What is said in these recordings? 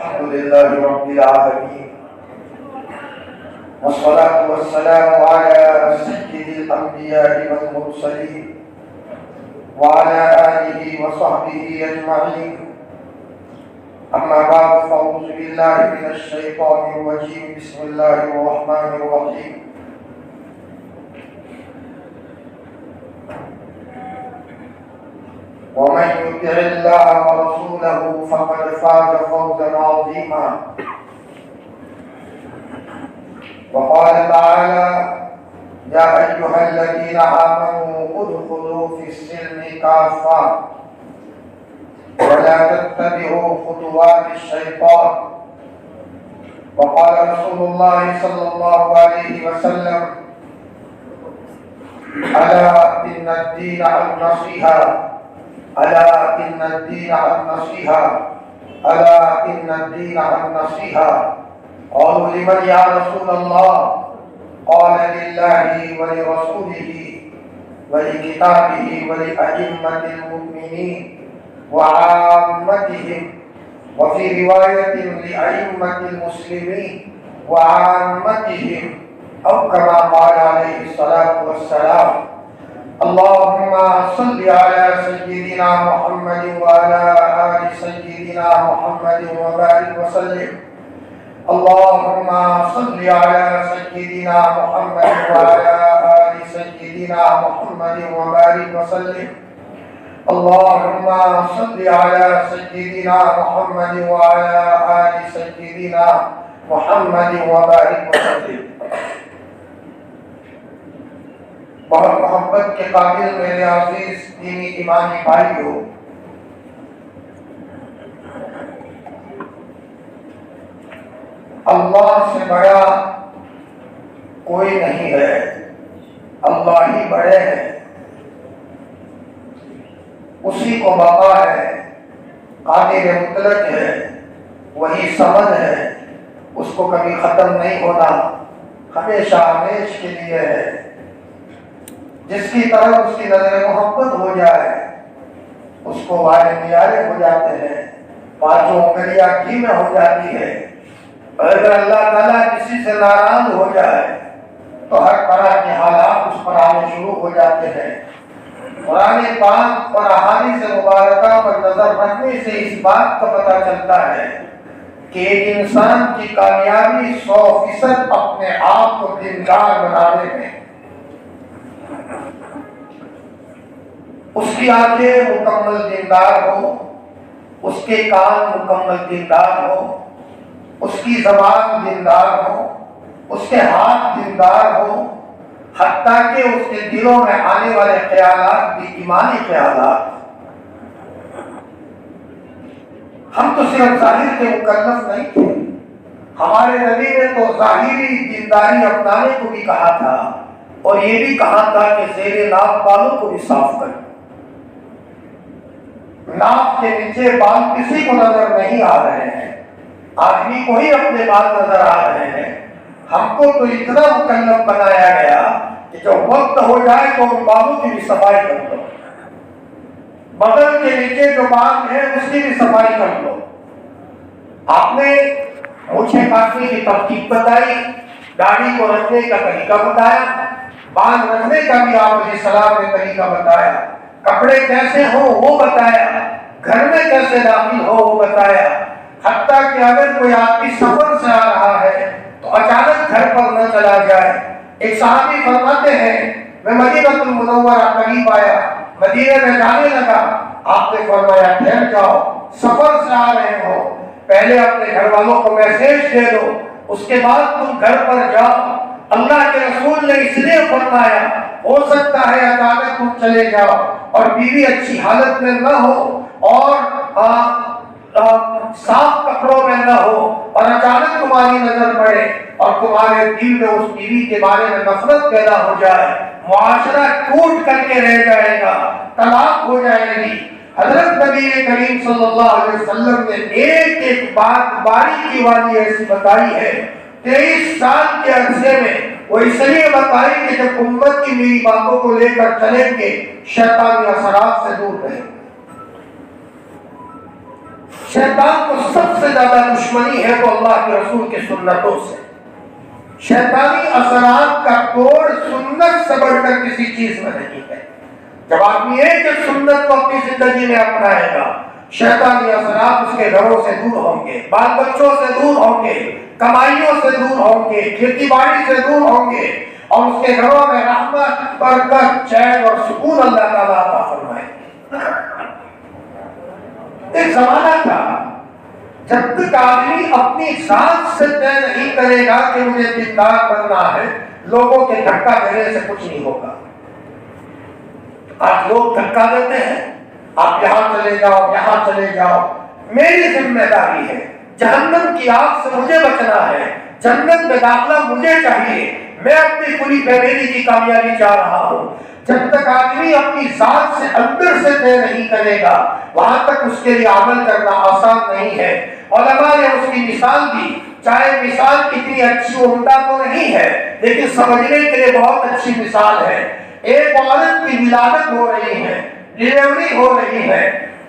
الحمد لله رب العالمين، والصلاة والسلام على سيد الأنبياء والمرسلين وعلى آله وصحبه أجمعين. أما بعد، فأعوذ بالله من الشيطان الرجيم. بسم الله الرحمن الرحيم. ومن يطع الله ورسوله فقد فاز فوزا عظيما. وقال تعالى: يا أيها الذين آمنوا ادخلوا في السلم كافة ولا تتبعوا خطوات الشيطان. وقال رسول الله صلى الله عليه وسلم: ألا إن الدين النصيحة، ألا إن الدين النصيحة، ألا إن الدين النصيحة. قالوا: لمن يا رسول الله؟ قال: لله ولرسوله ولكتابه ولأئمة المؤمنين وعامتهم، وفي رواية لأئمة المسلمين وعامتهم، أو كما قال عليه الصلاة والسلام. اللهم صل على سيدنا محمد وعلى آل سيدنا محمد وبارك وسلم. اللهم صل على سيدنا محمد وعلى آل سيدنا محمد وبارك وسلم. اللهم صل على سيدنا محمد وعلى آل سيدنا محمد وبارك وسلم. بہت محبت کے قابل میرے عزیز دینی ایمانی بھائیو، اللہ سے بڑا کوئی نہیں ہے، اللہ ہی بڑے ہیں، اسی کو بقا ہے، قادر مطلق ہے، وہی صمد ہے، اس کو کبھی ختم نہیں ہونا، ہمیشہ ہمیش کے لیے ہے۔ جس کی طرف اس کی نظر محبت ہو جائے اس کو والے نیارے ہو جاتے ہیں، پانچوں انگلیاں گھی میں ہو جاتی ہے۔ اور اگر اللہ تعالیٰ کسی سے ناراض ہو جائے تو ہر طرح کے حالات اس پر آنے شروع ہو جاتے ہیں۔ قرآن پاک اور احادیث مبارکہ پر نظر رکھنے سے اس بات کا پتہ چلتا ہے کہ ایک انسان کی کامیابی 100% اپنے آپ کو دیندار بنانے میں، اس کی آنکھیں مکمل دیندار ہو، اس کے کان مکمل دیندار ہو، اس کی زبان دیندار ہو، اس کے ہاتھ دیندار ہو، حتیٰ کہ اس کے دلوں میں آنے والے خیالات بھی ایمانی خیالات۔ ہم تو صرف ظاہر کے مکلف نہیں تھے، ہمارے نبی نے تو ظاہری دینداری اپنانے کو بھی کہا تھا، اور یہ بھی کہا تھا کہ زیر ناف بالوں کو بھی صاف کریں۔ ناف کے نیچے بال کسی کو نظر نہیں آ رہے ہیں، آدمی کو ہی اپنے بال نظر آ رہے ہیں۔ ہم کو تو اتنا مکلف بنایا گیا کہ جب وقت ہو جائے تو ان بالوں کی بھی صفائی کر لو، بدن کے نیچے جو بال ہے اس کی بھی صفائی کر لو۔ آپ نے مجھے کاٹنے کی ترتیب بتائی، داڑھی کو رکھنے کا طریقہ بتایا، بال رکھنے کا بھی آپ علیہ السلام نے طریقہ بتایا، کپڑے کیسے ہو وہ بتایا، گھر میں کیسے داخل ہو وہ بتایا، حتیٰ کہ اگر کوئی آدمی سفر سے آ رہا ہے تو اچانک گھر پر نہ چلا جائے۔ ایک صحابی فرماتے ہیں میں مدینہ المنورہ قریب آیا، مدینے میں جانے لگا، آپ نے فرمایا ٹھہر جاؤ، سفر سے آ رہے ہو، پہلے اپنے گھر والوں کو میسج دے دو، اس کے بعد تم گھر پر جاؤ۔ اللہ کے رسول نے اس لیے فرمایا ہو سکتا ہے اچانک تم چلے جاؤ اور بیوی اچھی حالت میں نہ ہو اور صاف کپڑوں میں نہ ہو اور اچانک تمہاری نظر پڑے اور تمہارے دل میں اس بیوی کے بارے میں نفرت پیدا ہو جائے، معاشرہ ٹوٹ کر کے رہ جائے گا، طلاق ہو جائے گی۔ حضرت نبی کریم صلی اللہ علیہ وسلم نے ایک ایک بات باریکی والی ایسی بتائی ہے 23 سال کے عرصے میں، وہ اس لیے بتائی کہ جب امت کی میری باتوں کو لے کر چلیں گے شیطانی اثرات سے دور رہیں۔ شیطان کو سب سے زیادہ دشمنی ہے تو اللہ کے رسول کی سنتوں سے. شیطانی اثرات کا توڑ سنت سے بڑھ کر کسی چیز میں نہیں ہے. جب آدمی ایک سنت کو اپنی زندگی میں اپنائے گا، شیطانی اثرات اس کے گھروں سے دور ہوں گے، بال بچوں سے دور ہوں گے، کمائیوں سے دور ہوں گے، کھیتی باڑی سے دور ہوں گے، اور اس کے گھروں میں رحمت، برکت، چین اور سکون اللہ تعالیٰ عطا فرمائے. ایک زمانہ تھا جب تک آدمی اپنی ذات سے طے نہیں کرے گا کہ مجھے دیندار بننا ہے، لوگوں کے دھکا دینے سے کچھ نہیں ہوگا. آج لوگ دھکا دیتے ہیں، آپ یہاں چلے جاؤ، یہاں چلے جاؤ. میری ذمہ داری ہے، جہنم کی آگ سے مجھے بچنا ہے، جنت میں داخلہ مجھے چاہیے، میں اپنی پوری فیملی کی کامیابی چاہ رہا ہوں. جب تک آدمی اپنی ذات سے اندر سے طے نہیں کرے گا، وہاں تک اس کے لیے عمل کرنا آسان نہیں ہے. علماء نے اس کی مثال دی، چاہے مثال کتنی اچھی عمدہ تو نہیں ہے لیکن سمجھنے کے لیے بہت اچھی مثال ہے. ایک عورت کی ولادت ہو رہی ہے، ڈلیوری ہو رہی ہے،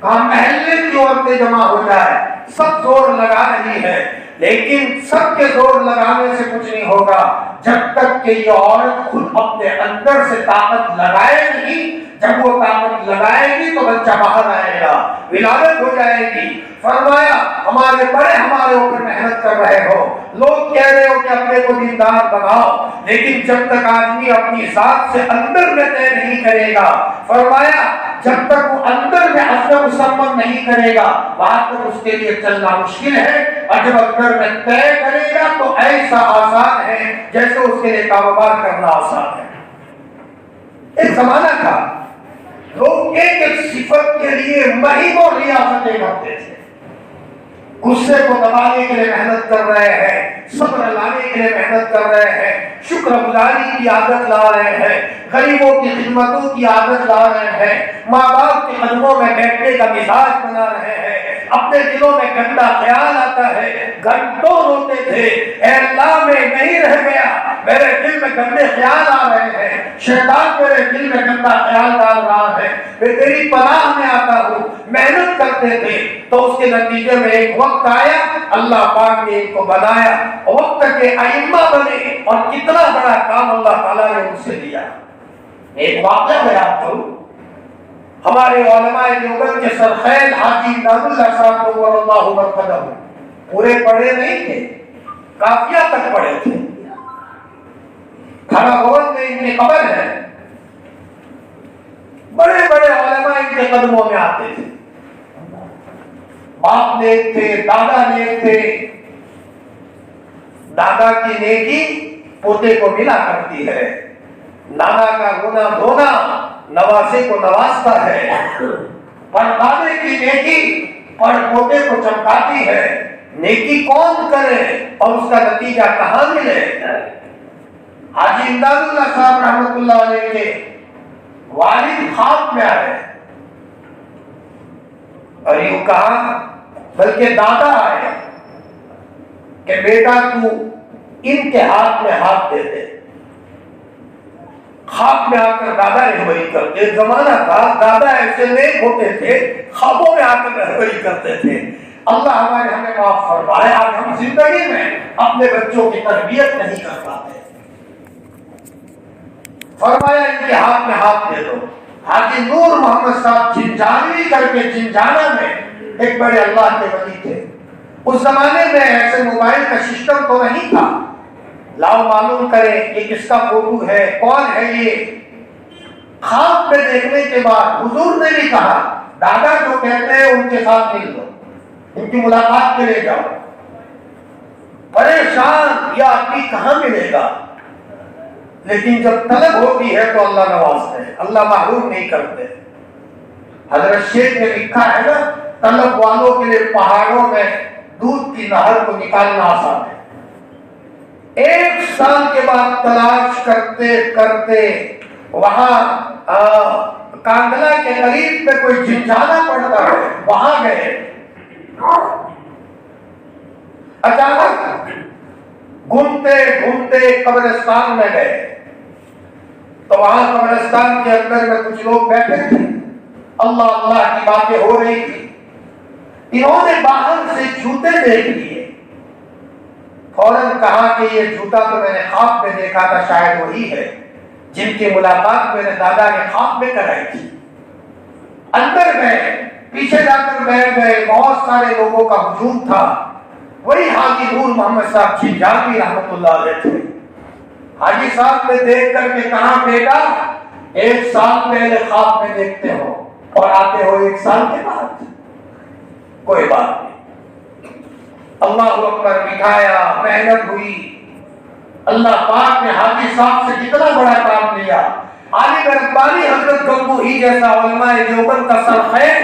محلے کی عورتیں جمع ہو جائے، سب زور لگا رہی ہے، لیکن سب کے زور لگانے سے کچھ نہیں ہوگا جب تک کہ یہ عورت خود اپنے اندر سے طاقت لگائے نہیں. جب وہ طاقت لگائے گی تو بچہ باہر آئے گا، ولادت ہو جائے گی. فرمایا ہمارے بڑے ہمارے اوپر محنت کر رہے ہو، لوگ کہہ رہے ہو کہ اپنے کو دیندار بناؤ، لیکن جب تک آدمی اپنی ذات سے اندر میں طے نہیں کرے گا، فرمایا جب تک وہ اندر میں عزم مسمم نہیں کرے گا وہاں تک اس کے لیے چلنا مشکل ہے. اور جب اندر میں طے کرے گا تو ایسا آسان ہے جیسے اس کے لیے کاروبار کرنا آسان ہے. ایک زمانہ تھا لوگ ایک ایک صفت کے لیے مہینوں ریاستیں کرتے تھے. غصے کو دبانے کے لیے محنت کر رہے ہیں، صبر لانے کے لیے محنت کر رہے ہیں، شکر گزاری کی عادت لا رہے ہیں، غریبوں کی خدمتوں کی عادت لا رہے ہیں، ماں باپ کے قدموں میں بیٹھنے کا مزاج بنا رہے ہیں. اپنے دلوں میں گندا خیال آتا ہے، گھنٹوں روتے تھے، اے اللہ میں نہیں رہ گیا، میرے دل میں گندے خیال آ رہے ہیں، شیطان میرے دل میں گندا خیال ڈال رہا ہے، میں تیری پناہ میں آتا ہوں. محنت کرتے تھے تو اس کے نتیجے میں ایک وقت آیا، اللہ پاک نے ان کو بنایا، وقت کے ائمہ بنے، اور کتنا بڑا کام اللہ تعالیٰ نے ان سے لیا. ایک واقعہ بیان کروں. ہمارے علماء دیوبند کے سرخیل حاجی امداد اللہ صاحب نور اللہ مرقدہ پورے پڑھے نہیں تھے، قافیہ تک پڑھے تھے. کھڑا بھون میں ان کی قبر ہے. بڑے بڑے علماء ان کے قدموں میں آتے تھے. باپ نیک تھے، دادا نیک تھے. دادا کی نیکی پوتے کو ملا کرتی ہے، نانا کا رونا دھونا نواسے کو نوازتا ہے، پردادے کی نیکی پر پوتے کو چمکاتی ہے. نیکی کون کرے اور اس کا نتیجہ کہاں ملے؟ حاجی امداد اللہ صاحب رحمۃ اللہ علیہ کے والد خواب میں آئے اور یوں کہا، بلکہ دادا آئے کہ بیٹا تو ان کے ہاتھ میں ہاتھ دے دے. خواب میں آ کر دادا رہبری کرتے. زمانہ تھا دادا ایسے نیک ہوتے تھے، خوابوں میں آ کر رہبری کرتے تھے. اللہ ہمارے ہمیں معاف فرمائے. آج ہم زندگی میں اپنے بچوں کی تربیت نہیں کر پاتے. فرمایا ان کے ہاتھ میں ہاتھ دے دو. حاجی نور محمد صاحب جنجانوی کر کے جنجانہ میں ایک بڑے اللہ کے ولی تھے. اس زمانے میں ایسے موبائل کا سسٹم تو نہیں تھا، لاؤ معلوم کریں یہ کس کا فوٹو ہے، کون ہے یہ. خواب میں دیکھنے کے بعد حضور نے بھی کہا دادا جو کہتے ہیں ان کے ساتھ مل لو، ان کی ملاقات کے لیے جاؤ. پریشان یہ آدمی کہاں ملے گا، لیکن جب طلب ہوتی ہے تو اللہ نوازتے ہیں، اللہ محروم نہیں کرتے. حضرت شیخ نے لکھا ہے نا، طلب والوں کے لیے پہاڑوں میں دودھ کی نہر کو نکالنا آسان ہے. 1 سال کے بعد تلاش کرتے کرتے وہاں کاندلا کے قریب میں کوئی جنجانہ پڑتا ہے، وہاں گئے. اچانک گھومتے گھومتے قبرستان میں گئے تو وہاں قبرستان کے اندر میں کچھ لوگ بیٹھے تھے، اللہ اللہ کی باتیں ہو رہی تھی. انہوں نے باہر سے جوتے دیکھ لیے، فوراً کہا کہ یہ جوتا تو میں نے خواب میں دیکھا تھا، شاید وہی ہے جن کی ملاقات میرے دادا نے خواب میں کرائی تھی۔ اندر گئے، پیچھے جا کر بیٹھ گئے، بہت سارے لوگوں کا ہجوم تھا۔ وہی حاجی نور محمد صاحب جھنجھاوی رحمۃ اللہ علیہ تھے۔ حاجی صاحب نے دیکھ کر کے کہا بیٹا 1 سال پہلے خواب میں دیکھتے ہو اور آتے ہو 1 سال کے بعد، کوئی بات نہیں۔ اللہ اکبر، بٹھایا، محنت ہوئی، اللہ پاک نے حاجی صاحب سے کتنا بڑا کام لیا۔ عالم ربانی حضرت گنگوہی جیسا علماء دیوبند کا سرخیر،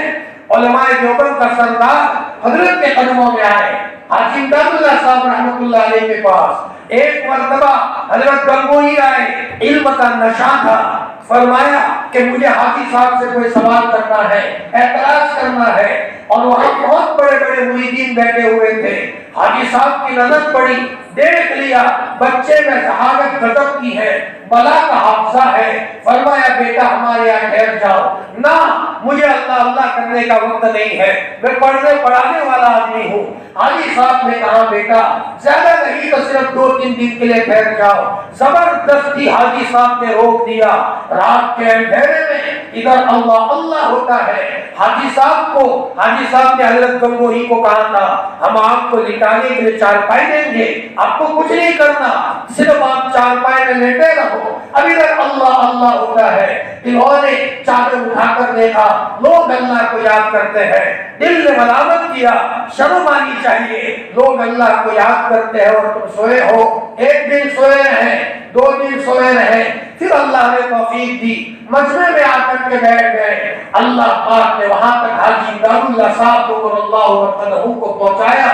علماء دیوبند کا سردار حضرت کے قدموں میں آئے۔ حاجی امداد اللہ صاحب رحمۃ اللہ علیہ کے پاس ایک مرتبہ حضرت گنگوہی آئے، علم کا نشہ تھا، فرمایا کہ مجھے حاجی صاحب سے کوئی سوال کرنا ہے، اعتراض کرنا ہے، اور وہاں بہت بڑے بڑے مریدین بیٹھے ہوئے تھے۔ حاجی صاحب کی نظر پڑی، دیکھ لیا بچے میں ذہانت غضب کی ہے، بلا کا حافظہ ہے، فرمایا بیٹا ہمارے یہاں ٹھہر جاؤ۔ نہ، مجھے اللہ اللہ کرنے کا وقت نہیں ہے، میں پڑھنے پڑھانے والا آدمی ہوں۔ حاجی صاحب نے کہا بیٹا زیادہ نہیں تو صرف 2-3 دن کے لیے ٹھہر جاؤ۔ زبردستی حاجی صاحب نے روک دیا۔ رات کے اندھیرے میں ادھر اللہ اللہ ہوتا ہے۔ حاجی صاحب نے حضرت گنگوہی کو کہا تھا ہم آپ کو لٹانے کے لیے چارپائی دیں گے، آپ کو کچھ نہیں کرنا، صرف آپ چارپائی میں لیٹے رہو۔ اب ادھر اللہ اللہ ہوتا ہے۔ انہوں نے چادر اٹھا کر دیکھا، لوگ اللہ کو یاد کرتے ہیں۔ دل نے ملامت کیا، شرم آنی چاہیے، لوگ اللہ کو یاد کرتے ہیں اور تم سوئے ہو۔ 1 دن سوئے رہے، 2 دن سوئے رہے، پھر اللہ نے توفیق دی، مجمع میں آ کر کے بیٹھ گئے۔ اللہ پاک نے وہاں تک حاجی امداد اللہ صاحب کو اللہ عنہ کو پہنچایا۔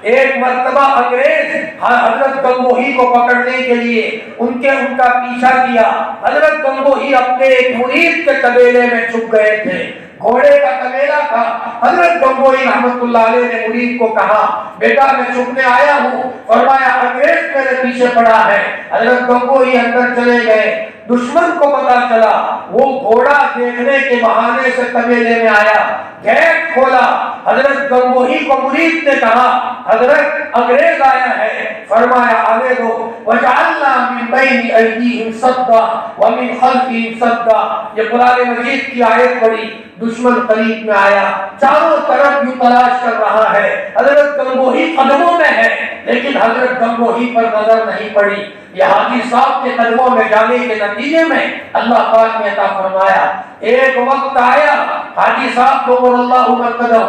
ایک مرتبہ انگریز حضرت گنگوہی کو پکڑنے کے لیے ان کا پیچھا کیا۔ حضرت گنگوہی اپنے ایک مرید کے قبیلے میں چھپ گئے تھے، گھوڑے کا قبیلہ تھا۔ حضرت گنگوہی رحمۃ اللہ علیہ نے مرید کو کہا بیٹا میں چھپنے آیا ہوں، فرمایا انگریز میرے پیچھے پڑا ہے۔ حضرت گنگوہی اندر چلے گئے، دشمن کو پتا چلا، وہ گھوڑا دیکھنے کے بہانے سے قبیلے میں آیا، گیٹ کھولا۔ حضرت گنگوہی کو مرید نے کہا حضرت انگریز آیا ہے، فرمایا آنے دو۔ وَجَعَلْنَا مِن بَيْنِ أَيْدِيهِمْ صَدًّا وَمِنْ خَلْفِهِمْ صَدًّا، یہ قرآن مجید کی آیت پڑھی۔ دشمن قریب میں آیا، چاروں طرف یوں تلاش کر رہا ہے، حضرت گنگوہی قدموں میں ہے لیکن حضرت گنگوہی پر نظر نہیں پڑی۔ یہ حاجی صاحب کے قدموں میں جانے کے نتیجے میں اللہ پاک نے عطا فرمایا۔ ایک وقت آیا حاجی صاحب کو اللہ مرتدہ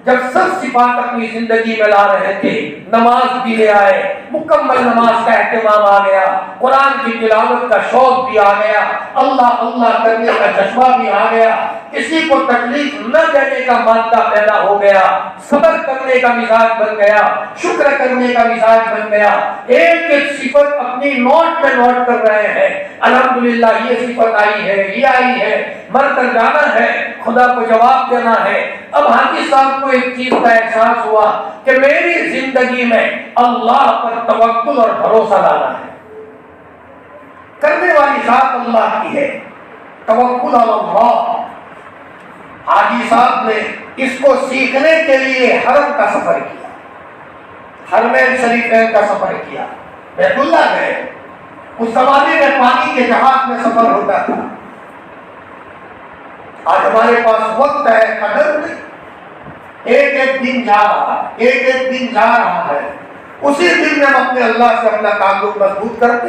جب سب صفات اپنی زندگی میں لا رہے تھے، نماز بھی لے آئے، مکمل نماز کا اہتمام آ گیا، قرآن کی تلاوت کا شوق بھی آ گیا، اللہ اللہ کرنے کا جذبہ بھی آ گیا، کسی کو تکلیف نہ دینے کا مادہ پیدا ہو گیا، صبر کرنے کا مزاج بن گیا، شکر کرنے کا مزاج بن گیا۔ ایک ایک صفت اپنی نوٹ میں نوٹ کر رہے ہیں، الحمدللہ یہ صفت آئی ہے، یہ آئی ہے، مر کر جانا ہے، خدا کو جواب دینا ہے۔ اب حاجی صاحب کو ایک چیز کا احساس ہوا کہ میری زندگی میں اللہ پر توکل اور بھروسہ لانا ہے، کرنے والی ذات اللہ کی ہے، توکل علی اللہ۔ حاجی صاحب نے اس کو سیکھنے کے لیے حرم کا سفر کیا، حرمین شریفین کا سفر کیا، بیت اللہ گئے۔ اس زمانے میں پانی کے جہاز میں سفر ہوتا تھا، آج ہمارے پاس وقت ہے قدر نہیں، ایک ایک دن جا رہا ہے، ایک ایک دن جا رہا ہے، اسی دن میں ہم اپنے اللہ سے اپنا تعلق مضبوط کرتے،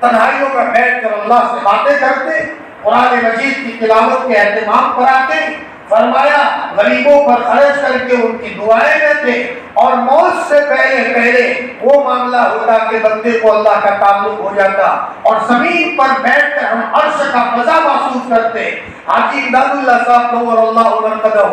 تنہائیوں میں بیٹھ کر اللہ سے باتیں کرتے، قرآن مجید کی تلاوت کے اہتمام کراتے، فرمایا غریبوں پر خرچ کر کے ان کی دعائیں لیتے، اور موت سے پہلے وہ معاملہ ہوتا کہ بندے کو اللہ کا تعلق ہو جاتا، اور زمین پر بیٹھ کر ہم عرش کا فضا محسوس کرتے۔ حاجی امداد اللہ صاحب نور اللہ مرتدہ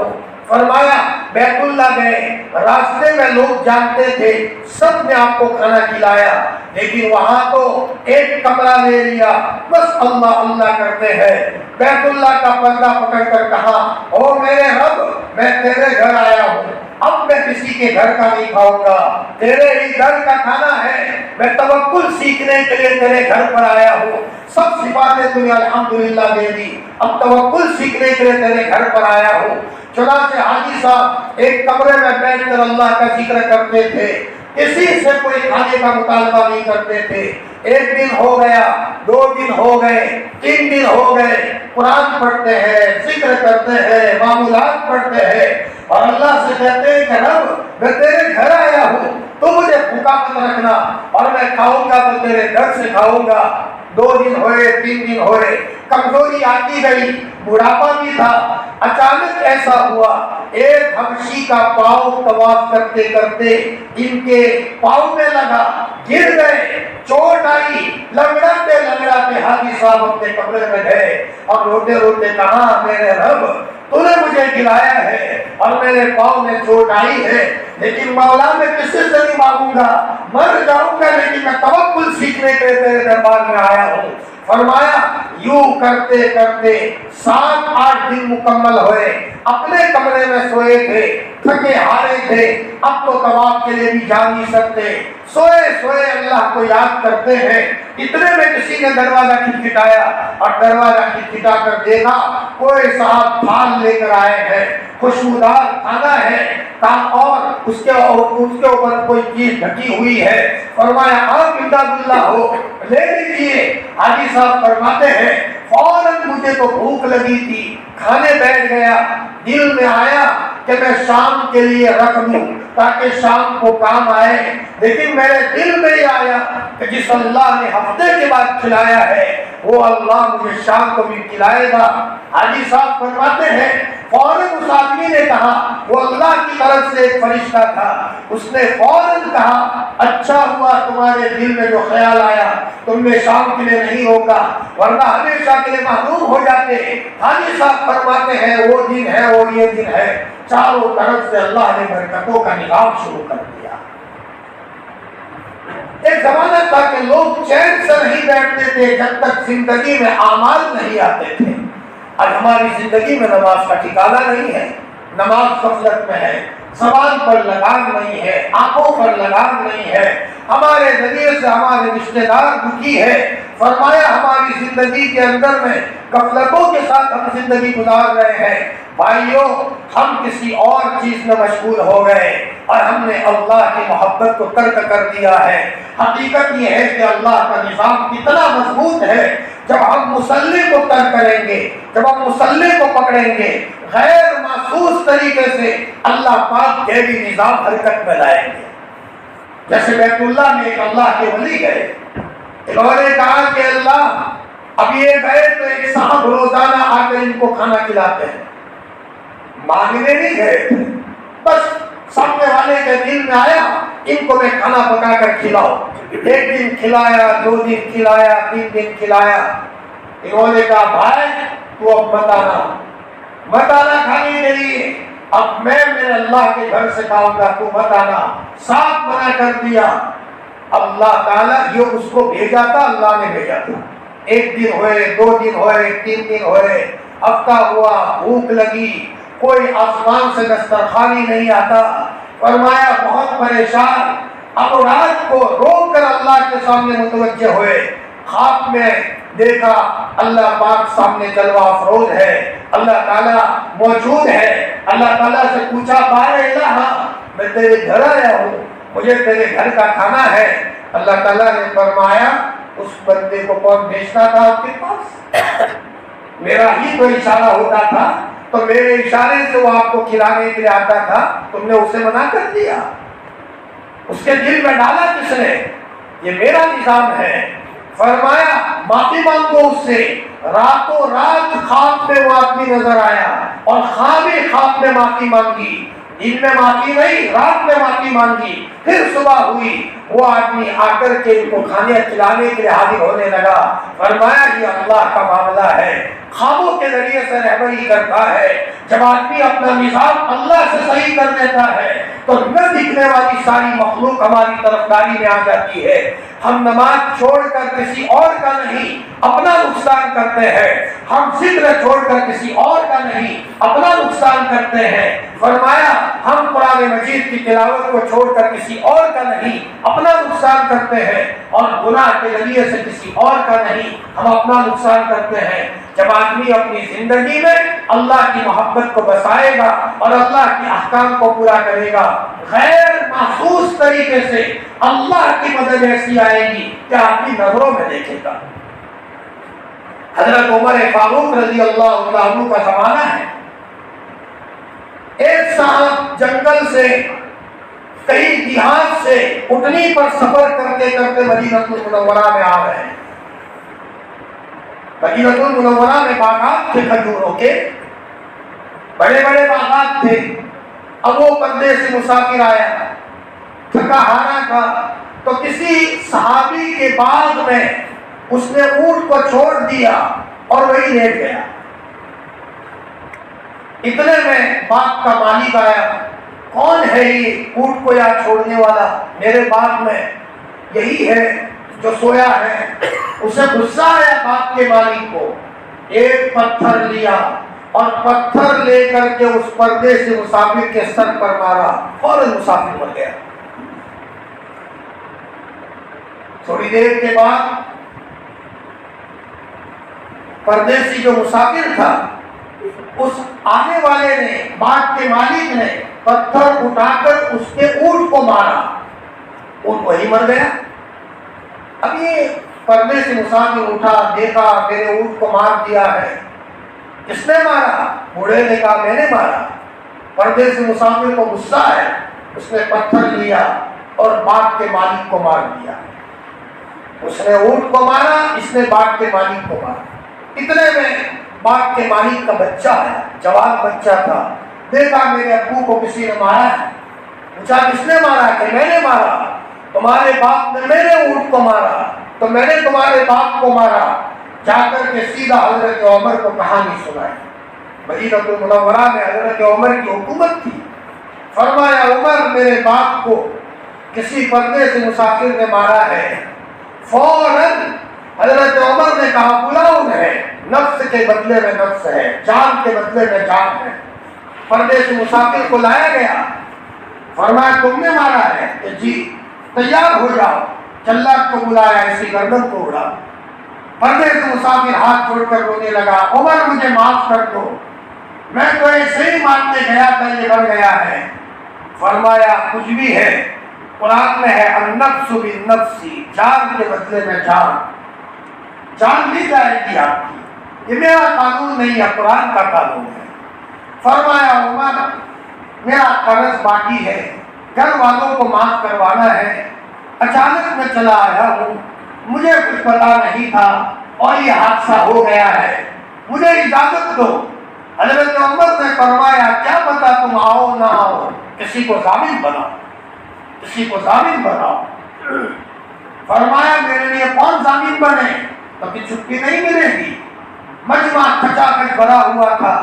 فرمایا بیت اللہ گئے، راستے میں لوگ جانتے تھے، سب نے آپ کو کھانا کھلایا، لیکن وہاں تو ایک کمرہ لے لیا، بس اللہ اللہ کرتے ہیں۔ بیت اللہ کا پردہ پکڑ کر کہا او میرے رب میں تیرے گھر آیا ہوں، اب میں کسی کے گھر کا نہیں کھاؤں گا، تیرے ہی گھر کا کھانا ہے، میں توکل سیکھنے کے لیے تیرے گھر پر آیا ہوں، سب صفاتیں تمہیں الحمدللہ دے دی، اب توکل سیکھنے کے لیے تیرے گھر پر آیا ہوں۔ چنانچہ حاجی صاحب ایک کمرے میں بیٹھ کر اللہ کا ذکر کرتے تھے، کسی سے کوئی کھانے کا مطالبہ نہیں کرتے تھے۔ ایک دن ہو گیا، 2 دن ہو گئے، 3 دن ہو گئے، قرآن پڑھتے ہیں، ذکر کرتے ہیں، معمولات پڑھتے ہیں، اور اللہ سے کہتے ہیں کہ رب میں تیرے گھر آیا ہوں، تو مجھے بھوکا مت رکھنا، اور میں کھاؤں گا تو تیرے گھر سے کھاؤں گا۔ 2 دن ہوئے، 3 دن ہوئے، کمزوری آتی گئی، بڑھاپا بھی تھا۔ اچانک ایسا ہوا، ایک حبشی کا پاؤں طواف کرتے کرتے ان کے پاؤں میں لگا، گر گئے، چوٹ آئی، لنگڑاتے لنگڑاتے حاجی صاحب اپنے کمرے میں گئے اور روتے روتے کہا میرے رب تو نے مجھے گرایا ہے اور میرے پاؤں میں چوٹ آئی ہے، لیکن مولا میں کسی سے نہیں مانگوں گا، مر جاؤں گا لیکن میں توکل سیکھنے کے لیے تیرے دربار میں آیا ہوں۔ فرمایا یوں کرتے کرتے 7-8 دن مکمل ہوئے، اپنے کمرے میں سوئے تھے، تھکے ہارے تھے، اب تو طواف کے لیے بھی جا نہیں سکتے، سوئے سوئے اللہ کو یاد کرتے ہیں۔ اتنے میں کسی نے دروازہ کھٹکھٹایا اور دروازہ کھٹکھٹا کر دیکھا کوئی صاحب پھال لے کر آئے ہیں، خوشبودار کھانا ہے اور اس کے اوپر کوئی چیز ڈھکی ہوئی ہے۔ فرمایا آپ امداد اللہ ہو، لے لیجیے۔ حاجی صاحب فرماتے ہیں فوراً مجھے تو بھوک لگی تھی، کھانے بیٹھ گیا، دل میں آیا کہ میں شام کے لیے رکھ لوں تاکہ شام کو کام آئے، لیکن میرے دل میں یہ آیا کہ جس اللہ نے ہفتے کے بعد کھلایا ہے وہ اللہ مجھے شام کو بھی کھلائے گا۔ حاجی صاحب فرماتے ہیں فوراً اس آدمی نے کہا، وہ اللہ کی طرف سے ایک فرشتہ تھا، اس نے فوراً کہا اچھا ہوا تمہارے دل میں جو خیال آیا تم نے شام کے لیے نہیں روکا ورنہ ہمیشہ کے لیے محروم ہو جاتے۔ حاجی صاحب فرماتے ہیں وہ دن ہے اور یہ دن ہے، چاروں طرف سے اللہ نے برکتوں کا نظام شروع کر دیا۔ ایک زمانہ تھا کہ لوگ چین سے نہیں بیٹھتے تھے جب تک زندگی میں اعمال نہیں آتے تھے۔ آج ہماری زندگی میں نماز کا ٹھکانہ نہیں ہے، نماز غفلت میں ہے، زبان پر لگام نہیں ہے، آنکھوں پر لگام نہیں ہے، ہمارے ذریعے سے ہمارے رشتے دار دکھی ہے۔ فرمایا ہماری زندگی کے اندر میں غفلتوں کے ساتھ ہم زندگی گزار رہے ہیں۔ بھائیوں ہم کسی اور چیز میں مشغول ہو گئے اور ہم نے اللہ کی محبت کو ترک کر دیا ہے۔ حقیقت یہ ہے کہ اللہ کا نظام کتنا مضبوط ہے، جب ہم مصلی کو ترک کریں گے، جب ہم مصلی کو پکڑیں گے، غیر محسوس طریقے سے اللہ پاک کے بھی نظام حرکت میں لائیں گے۔ جیسے بیت اللہ میں ایک اللہ کے ولی گئے، انہوں نے کہا کہ اللہ اب یہ گئے تو ایک صاحب روزانہ آ کر ان کو کھانا کھلاتے ہیں، مانگنے نہیں گئے، بس سامنے والے کے دل میں آیا ان کو میں کھانا پکا کر کھلاؤ۔ ایک دن کھلایا، 2 دن کھلایا، 3 دن کھلایا۔ انہوں نے کہا بھائی تو اب مت آنا کھانے کے لیے، اب میں میرے اللہ کے گھر سے کھاؤں گا، تو مت آنا، صاف منع کر دیا۔ اللہ تعالیٰ یہ اس کو بھیجا تھا، اللہ نے بھیجا تھا۔ 1 دن ہوئے، 2 دن ہوئے، 3 دن ہوئے، ہفتہ ہوا، بھوک لگی، کوئی آسمان سے دسترخوانی نہیں آتا۔ فرمایا بہت پریشان، اب رات کو رو کر اللہ کے سامنے متوجہ ہوئے، خواب میں دیکھا اللہ پاک سامنے جلوہ افروز ہے، اللہ تعالیٰ موجود ہے۔ اللہ تعالیٰ سے پوچھا بارے الہ میں تیرے گھر آیا ہوں، مجھے تیرے گھر کا کھانا ہے۔ اللہ تعالیٰ نے فرمایا اس بندے کو کون بھیجتا تھا آپ کے پاس؟ میرا ہی تو اشارہ ہوتا تھا، تو میرے اشارے سے وہ آپ کو کھلانے کے لیے آتا تھا، تم نے اسے منع کر دیا۔ اس کے دل میں ڈالا کس نے؟ یہ میرا نظام ہے۔ فرمایا معافی مانگو اس سے۔ راتوں رات خواب میں وہ آدمی نظر آیا اور خواب میں معافی مانگی، دن میں معافی نہیں، رات میں معافی مانگی، پھر صبح ہوئی، وہ آدمی آ کر کے ان کو کھانے کھلانے کے لیے حاضر ہونے لگا. فرمایا یہ اللہ کا معاملہ ہے, خوابوں کے ذریعے سے رہبری کرتا ہے. جب آدمی اپنا نظام اللہ سے صحیح کر دیتا ہے تو نہ دکھنے والی ساری مخلوق ہماری طرفداری میں آ جاتی ہے. ہم نماز چھوڑ کر کسی اور کا نہیں اپنا نقصان کرتے ہیں, ہم ذکر چھوڑ کر کسی اور کا نہیں اپنا نقصان کرتے ہیں. فرمایا ہم قرآن مجید کی تلاوت کو چھوڑ کر کسی اور کا نہیں اپنا نقصان کرتے ہیں, اور گناہ کے ذریعے سے کسی اور کا نہیں ہم اپنا نقصان کرتے ہیں. جب آدمی اپنی زندگی میں اللہ کی محبت کو بسائے گا اور اللہ کے احکام کو پورا کرے گا, غیر محسوس طریقے سے اللہ کی مدد ایسی آئے گی کہ آدمی نظروں میں دیکھے گا. حضرت عمر فاروق رضی اللہ عنہ کا زمانہ ہے. ایک صاحب جنگل سے کئی دیہات سے اٹھنی پر سفر کرتے کرتے مدینہ المنورہ میں آ رہے ہیں. مدینہ المنورہ میں باغات تھے کھجوروں کے, بڑے بڑے باغات تھے. اب وہ پردے سے مسافر آیا, تھکا ہارا تھا, تو کسی صحابی کے باغ میں اس نے اونٹ کو چھوڑ دیا اور وہی لیٹ گیا. اتنے میں باغ کا مالک آیا, کون ہے یہ اونٹ کو یہاں چھوڑنے والا میرے باغ میں؟ یہی ہے جو سویا ہے. اسے غصہ آیا باغ کے مالک کو, ایک پتھر لیا اور پتھر لے کر کے اس پردے سے مسافر کے سر پر مارا, فوراً مسافر مر گیا. تھوڑی دیر کے بعد پردیسی جو مسافر تھا اس آنے والے نے, باغ کے مالک نے پتھر اٹھا کر اس کے اونٹ کو مارا, اونٹ وہی مر گیا. اب یہ پردے سے مسافر اٹھا, دیکھا میرے اونٹ کو مار دیا ہے. کس نے مارا؟ بوڑھے نے کہا میں نے مارا. پردے سے مسافر کو غصہ ہے, اس نے پتھر لیا اور باغ کے مالک کو مار دیا. اس نے اونٹ کو مارا, اس نے باغ کے مالک کو مارا. اتنے میں باغ کے مالک کا بچہ ہے, جوان بچہ تھا, دیکھا میرے ابو کو کسی نے مارا ہے. پوچھا کس نے مارا؟ کہ میں نے مارا. تمہارے باپ نے میرے اونٹ کو مارا تو میں نے تمہارے باپ کو مارا. جا کر کے سیدھا حضرت عمر کو کہانی سنائی. مدینہ المنورہ میں حضرت عمر کی حکومت تھی. فرمایا عمر میرے باپ کو کسی پردے سے مسافر نے مارا ہے. فوراً حضرت عمر نے کہا بلاؤ انہیں, نفس کے بدلے میں نفس ہے, جان کے بدلے میں جان ہے. پردے سے مسافر کو لایا گیا. فرمایا تم نے مارا ہے؟ کہ جی. تیار ہو جاؤ. جلاد کو بلایا, اسی گردن کو اڑا. پردے سے مسافر ہاتھ جوڑ کر رونے لگا, عمر مجھے معاف کر دو, میں تو ایسے ہی ماننے گیا تھا, یہ بن گیا ہے. فرمایا کچھ بھی ہے, قرآن میں ہے النفس بالنفس, جان کے بدلے میں جان, جان لی جائے گی آپ کی. یہ میرا قانون نہیں ہے, قرآن کا قانون ہے. فرمایا عمر میرا قرض باقی ہے, گھر والوں کو معاف کروانا ہے, اچانک میں چلا آیا ہوں, مجھے کچھ پتا نہیں تھا اور یہ حادثہ ہو گیا ہے, مجھے اجازت دو. حضرت عمر نے فرمایا کیا پتا تم آؤ نہ آؤ, کسی کو ضامن بناؤ, کسی کو ضامن بناؤ. فرمایا میرے لیے کون ضامن بنے, کبھی چھٹی نہیں ملے گی. مجمع کھچا کچ بھرا ہوا تھا.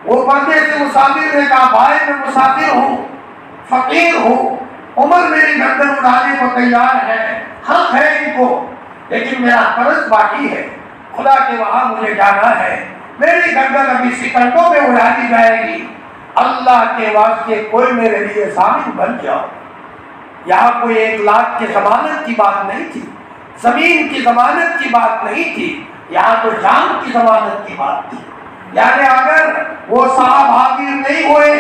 وہ پردے سے مسافر نے کہا بھائی میں مسافر ہوں, فقیر ہوں, عمر میری گردن اڑانے کو تیار ہے, حق ہے ان کو, لیکن میرا قرض باقی ہے, خدا کے وہاں مجھے جانا ہے, میری گردن ابھی سیکنڈوں میں اڑا دی جائے گی. اللہ کے واسطے کوئی میرے لیے ضامن بن جاؤ. یہاں کوئی 1 لاکھ کی ضمانت کی بات نہیں تھی, زمین کی ضمانت کی بات نہیں تھی, یہاں تو جان کی ضمانت کی بات تھی. یعنی اگر وہ صاحب حاضر نہیں ہوئے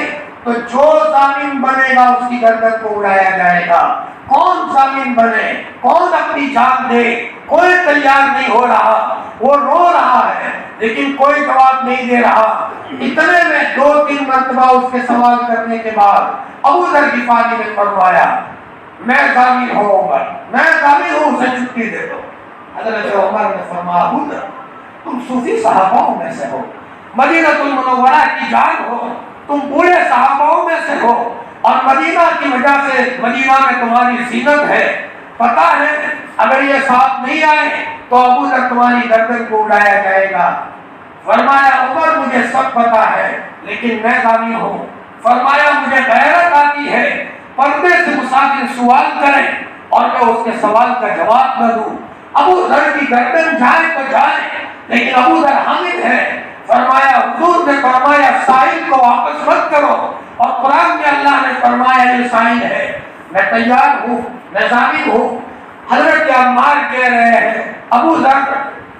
تو جو ضامن بنے گا اس کی گردن کو اڑایا جائے گا. کون ضامن بنے, کون اپنی جان دے, کوئی تیار نہیں ہو رہا. وہ رو رہا ہے لیکن کوئی جواب نہیں دے رہا. اتنے میں 2-3 مرتبہ اس کے سوال کرنے کے بعد ابو ذر غفاری نے فرمایا میں ضامن ہوں عمر, میں ضامن ہوں, اسے چھٹی دے دو. حضرت عمر نے فرمایا ابو ذر تم صوفی صحاباؤں میں سے ہو, مدینہ المنورہ کی جان ہو, تم بوڑھے صحاباؤں میں سے ہو, اور مدینہ کی وجہ سے مدینہ میں تمہاری زینت ہے، پتا ہے اگر یہ ساتھ نہیں آئے تو ابو ذر تمہاری گردن کو اڑایا جائے گا۔ فرمایا عمر مجھے سب پتا ہے لیکن میں ضامن ہوں۔ فرمایا مجھے غیرت آتی ہے پردے سے مسافر سوال کریں اور میں اس کے سوال کا جواب نہ دوں۔ ابو ذر کی گردن جائے تو جائے لیکن ابو ذر حامد ہے۔ فرمایا حضور نے فرمایا سائل کو واپس مت کرو، اور قرآن میں اللہ نے فرمایا یہ سائل ہے، میں تیار ہوں، میں ضامن ہوں۔ حضرت عمار کہہ رہے ہیں ابو ذر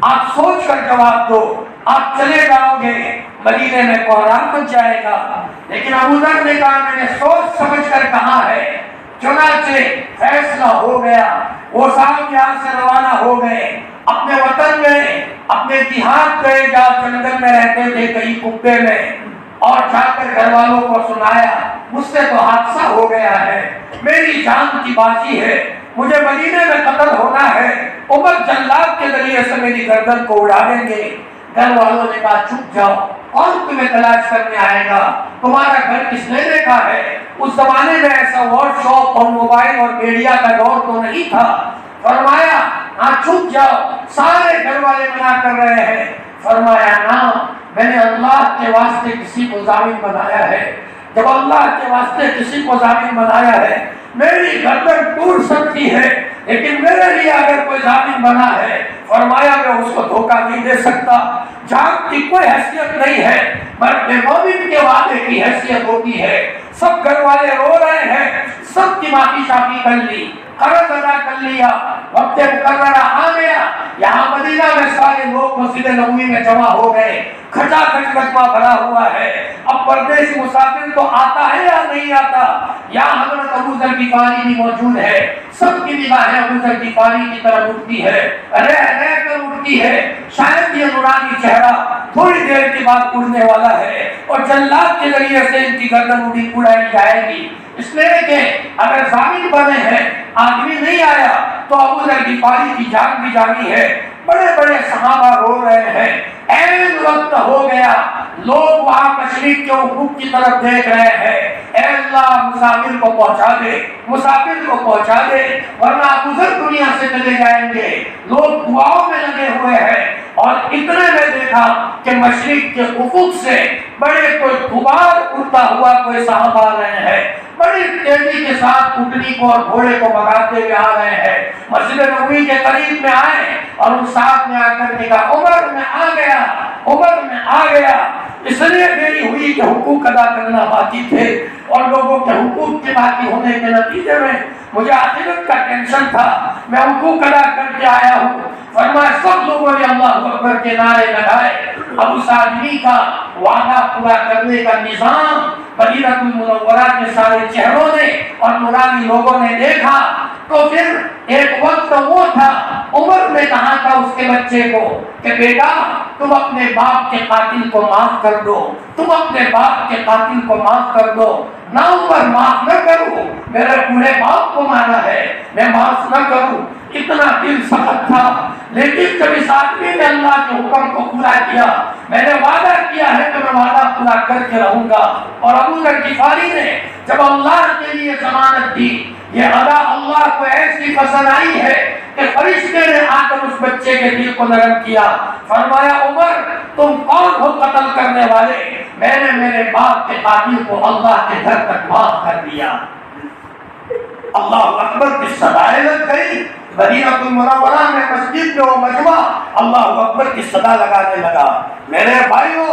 آپ سوچ کر جواب دو، آپ چلے جاؤ گے مدینے میں کوہرام مچ جائے گا۔ لیکن ابو ذر نے کہا میں نے سوچ سمجھ کر کہا ہے۔ چنانچہ فیصلہ ہو گیا، وہ صاحب یہاں سے روانہ ہو گئے، اپنے وطن میں اپنے دیہات گئے جہاں جنگل میں رہتے تھے کئی کبے میں، اور جا کر گھر والوں کو سنایا مجھ سے تو حادثہ ہو گیا ہے، میری جان کی بازی ہے، مجھے مدینے میں قتل ہونا ہے، عمر جلاد کے ذریعے سے میری گردن کو اڑا دیں گے۔ گھر والوں نے کہا چپ جاؤ، کون تمہیں تلاش کرنے آئے گا، تمہارا گھر کس نے دیکھا ہے؟ اس زمانے میں ایسا واٹس شاپ اور موبائل اور میڈیا کا دور تو نہیں تھا۔ فرمایا ہاں چپ جاؤ، سارے گھر والے منع کر رہے ہیں۔ فرمایا نا میں نے اللہ کے واسطے کسی کو ضامن بنایا ہے، جب اللہ کے واسطے کسی کو ضامن بنایا ہے میری گردن ٹوٹ سکتی ہے لیکن میرے لیے اگر کوئی ضامن بنا ہے فرمایا میں اس کو دھوکہ نہیں دے سکتا۔ جان کی کوئی حیثیت نہیں ہے، مرد مومن کے وعدے کی حیثیت ہوتی ہے۔ سب گھر والے رو رہے ہیں، سب کی معافی شافی کر لی، قرض ادا کر لیا، وقت مقررہ آ گیا، یہاں مدینہ میں سارے لوگ مسجد نبوی میں جمع ہو گئے، کھچا کھچ مجمع بھرا ہوا ہے۔ اب پردیسی مسافر تو آتا ہے یا نہیں آتا؟ یہاں حضرت ابو ذر غفاری بھی موجود ہے، سب کی نگاہیں ابو ذر غفاری کی طرف اٹھتی ہے، رہ کر اٹھتی ہے، شاید یہ نورانی چہرہ تھوڑی دیر کے بعد اڑنے والا ہے اور جلاد کے ذریعے سے ان کی گردن اڑائی جائے گی۔ اس لیے کہ اگر ضامن بنے ہیں آدمی نہیں آیا تو ابو ذر غفاری کی جان بھی جانی ہے۔ بڑے بڑے صحابہ رو رہے ہیں، این وقت ہو گیا، لوگ وہاں مشرق کے افق کی طرف دیکھ رہے ہیں، اے اللہ مسافر کو پہنچا دے، مسافر کو پہنچا دے ورنہ ابو ذر دنیا سے چلے جائیں گے۔ لوگ دعاؤں میں لگے ہوئے ہیں اور اتنے میں دیکھا کہ مشرق کے افق سے بڑے کوئی غبار اڑتا ہوا کوئی صحابہ آ رہے ہیں، بڑی تیزی کے ساتھ اٹھنی کو اور گھوڑے کو بھگاتے ہوئے آ رہے ہیں، مسجد نبوی کے قریب میں آئے اور ان ساتھ میں آ کر کے کہا عمر میں آ گیا، عمر میں آ گیا، اس لیے میری ہوئی کہ حقوق ادا کرنا باقی تھے اور لوگوں کے حقوق کے باقی ہونے کے نتیجے میں مجھے آخرت کا ٹینشن تھا، میں حقوق ادا کر کے آیا ہوں۔ فرمایا سب لوگوں نے اللہ اکبر کے نعرے لگائے۔ ابو سعدی کا وعدہ پورا کرنے کا نظام مدینہ المنورہ کے سارے چہروں نے اور نورانی لوگوں نے دیکھا تو پھر ایک وقت وہ تھا عمر نے کہا تھا اس کے بچے کو کہ بیٹا تم اپنے باپ کے قاتل کو معاف کر دو، تم اپنے باپ کے قاتل کو معاف کر دو۔ نہ عمر معاف نہ کروں، میرے پورے باپ کو مانا ہے، میں معاف نہ کروں، اتنا دل سخت تھا۔ لیکن جب اس آدمی نے اللہ کے حکم کو پورا کیا، میں نے وعدہ کیا ہے کہ میں وعدہ پورا کر کے رہوں گا۔ اور ابو ذر غفاری نے جب اللہ کے لیے ضمانت دی، یہ ادا اللہ کو ایسی پسند آئی ہے کہ فرشتے نے آ کر اس بچے کے دل کو نرم کیا۔ فرمایا عمر تم کون ہو قتل کرنے والے؟ میں نے میرے باپ کے قاتل کو اللہ کے گھر تک معاف کر دیا۔ اللہ اکبر کی صدائیں لگ گئی، مدینہ المنورہ میں مسجد میں وہ مجمع اللہ اکبر کی صدا لگانے لگا۔ میرے بھائیوں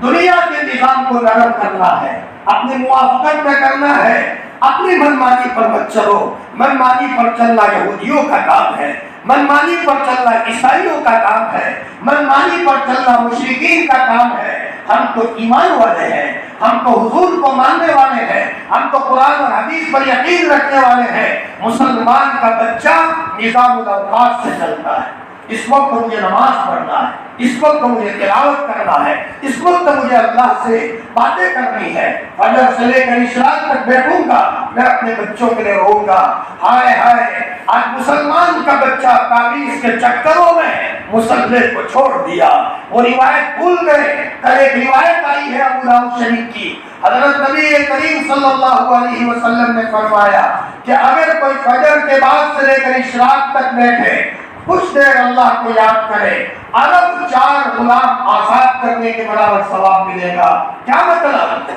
دنیا کے نظام کو نرم کرنا ہے، اپنی موافقت میں کرنا ہے، اپنی منمانی پر مت چلو۔ منمانی پر چلنا یہودیوں کا کام ہے، منمانی پر چلنا عیسائیوں کا کام ہے، منمانی پر چلنا مشرکین کا کام ہے۔ ہم تو ایمان والے ہیں، ہم تو حضور کو ماننے والے ہیں، ہم تو قرآن اور حدیث پر یقین رکھنے والے ہیں۔ مسلمان کا بچہ نظام الاوقات سے چلتا ہے، اس وقت مجھے نماز پڑھنا ہے، اس وقت مجھے تلاوت کرنا ہے، اس وقت مجھے اللہ سے باتیں کرنی ہے، فجر سے لے کر اشراق تک بیٹھوں گا، میں اپنے بچوں کے لیے رہوں گا۔ ہائے ہائے، آج مسلمان کا بچہ تعویذ کے چکروں میں مصلی کو چھوڑ دیا، وہ روایت بھول گئے۔ کل ایک روایت آئی ہے ابو داؤد شریف کی، حضرت نبی کریم صلی اللہ علیہ وسلم نے فرمایا کہ اگر کوئی فجر کے بعد سے لے کر اشراق تک بیٹھے، کچھ دیر اللہ کو یاد کرے، عرب 4 غلام آزاد کرنے کے برابر ثواب ملے گا۔ کیا مطلب؟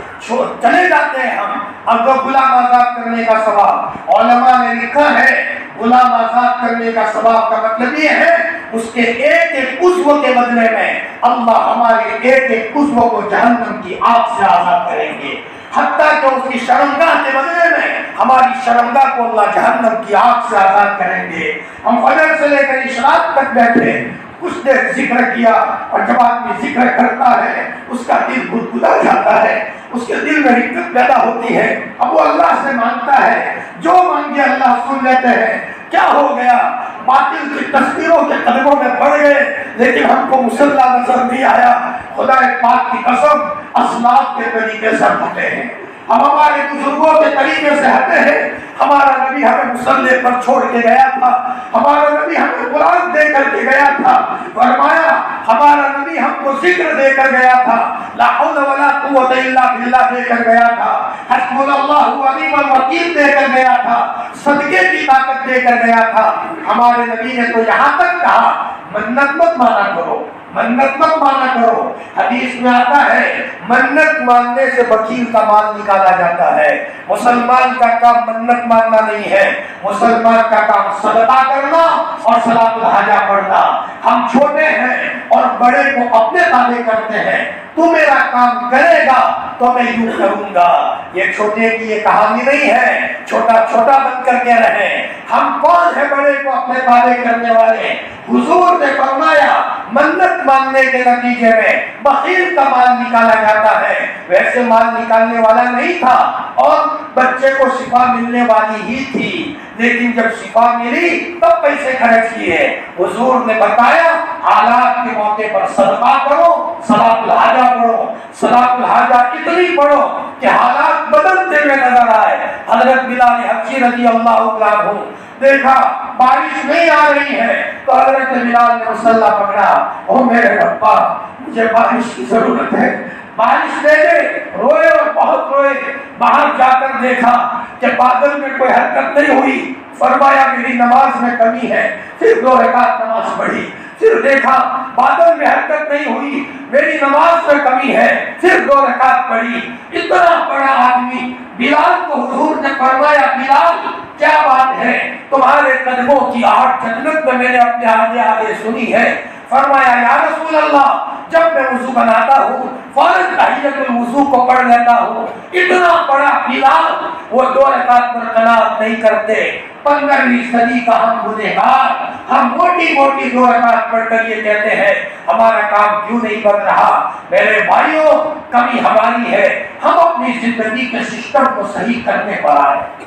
چلے جاتے ہیں ہم، اب جو غلام آزاد کرنے کا ثواب علماء نے لکھا ہے، غلام آزاد کرنے کا ثواب کا مطلب یہ ہے اس کے ایک ایک عضو کے بدلے میں اللہ ہمارے ایک ایک عضو کو جہنم کی آگ سے آزاد کریں گے، حتیٰ کہ اس کی شرمگاہ کے بدلے میں ہماری شرمگاہ کو اللہ جہنم کی آگ سے آزاد کریں گے۔ ہم فجر سے لے کر اشراق تک بیٹھے، کچھ دیر ذکر کیا، اور جب آدمی ذکر کرتا ہے اس کا دل گدگدا جاتا ہے، اس کے دل میں رقت پیدا ہوتی ہے، اب وہ اللہ سے مانگتا ہے، جو مانگے اللہ سن لیتے ہیں۔ کیا ہو گیا؟ باطل کی تصویروں کے قدموں میں پڑ گئے، لیکن ہم کو مصلی نظر نہیں آیا۔ خدا پاک کی قسم، اسلاف کے طریقے سے ہٹے ہیں، ہم ہمارے بزرگوں کے طریقے سے ہٹے ہیں۔ ہمارا نبی ہمیں مصلی پر چھوڑ کے گیا تھا، ہمارا نبی ہمیں قرآن دے کر کے گیا تھا، فرمایا ہمارا نبی ہم کو ذکر دے کر گیا تھا، لا حول ولا قوت الا باللہ دے کر گیا تھا، حسبنا اللہ ونعم الوکیل دے کر گیا تھا، صدقے کی طاقت دے کر گیا تھا۔ ہمارے نبی نے تو یہاں تک کہا منت مت مانا کرو، منت مت مانا کرو۔ حدیث میں آتا ہے منت ماننے سے بخیل کا مال نکالا جاتا ہے۔ مسلمان کا کام منت ماننا نہیں ہے، مسلمان کا کام صدقہ کرنا اور صلاۃ الحاجہ پڑھنا۔ ہم چھوٹے ہیں اور بڑے کو اپنے تابع کرتے ہیں، تو میرا کام کرے گا تو میں یوں کروں گا۔ یہ چھوٹے کی یہ کہانی نہیں ہے، چھوٹا چھوٹا بن کر کے رہیں۔ ہم کون ہے بڑے کو اپنے تابع کرنے والے؟ حضور نے فرمایا منت ماننے کے نتیجے میں بخیل کا مال نکالا جاتا ہے، ویسے مال نکالنے والا نہیں تھا اور بچے کو شفا ملنے والی ہی تھی، لیکن جب شفا ملی تب پیسے خرچ کیے۔ حضور نے بتایا حالات کے موقع پر صدقہ کرو، صلاۃ الحاجہ پڑھو، صلاۃ الحاجہ اتنی پڑھو کہ حالات بدلتے ہوئے نظر آئے۔ حضرت بلال حبشی رضی اللہ عنہ دیکھا بارش نہیں آ رہی ہے تو حضرت بلال نے مصلی پکڑا، او میرے ربا مجھے بارش کی ضرورت ہے، بارش دے دے۔ روئے اور بہت روئے، باہر جا کر دیکھا کہ بادل میں کوئی حرکت نہیں ہوئی، فرمایا میری نماز میں کمی ہے، پھر 2 رکعت نماز پڑھی، پھر دیکھا بادل میں حرکت نہیں ہوئی، میری نماز میں کمی ہے، پھر 2 رکعت پڑھی۔ اتنا بڑا آدمی بلال کو حضور نے فرمایا بلال کیا بات ہے، تمہارے قدموں کی آہٹ جنت میں میں نے اپنے آگے آگے سنی ہے۔ فرمایا یا رسول اللہ جب میں وضو بناتا ہوں فوراً تحیۃ الوضو کو پڑھ لیتا ہوں۔ اتنا بڑا بلال، وہ 2 رکعت پر قناعت نہیں کرتے۔ 15ویں صدی کا ہم گنہگار، ہم موٹی موٹی 2 رکعت پڑھ کر یہ کہتے ہیں ہمارا کام کیوں نہیں بن رہا؟ میرے بھائیوں، کمی ہماری ہے، ہم اپنی زندگی کے سسٹم کو صحیح کرنے پر آئے،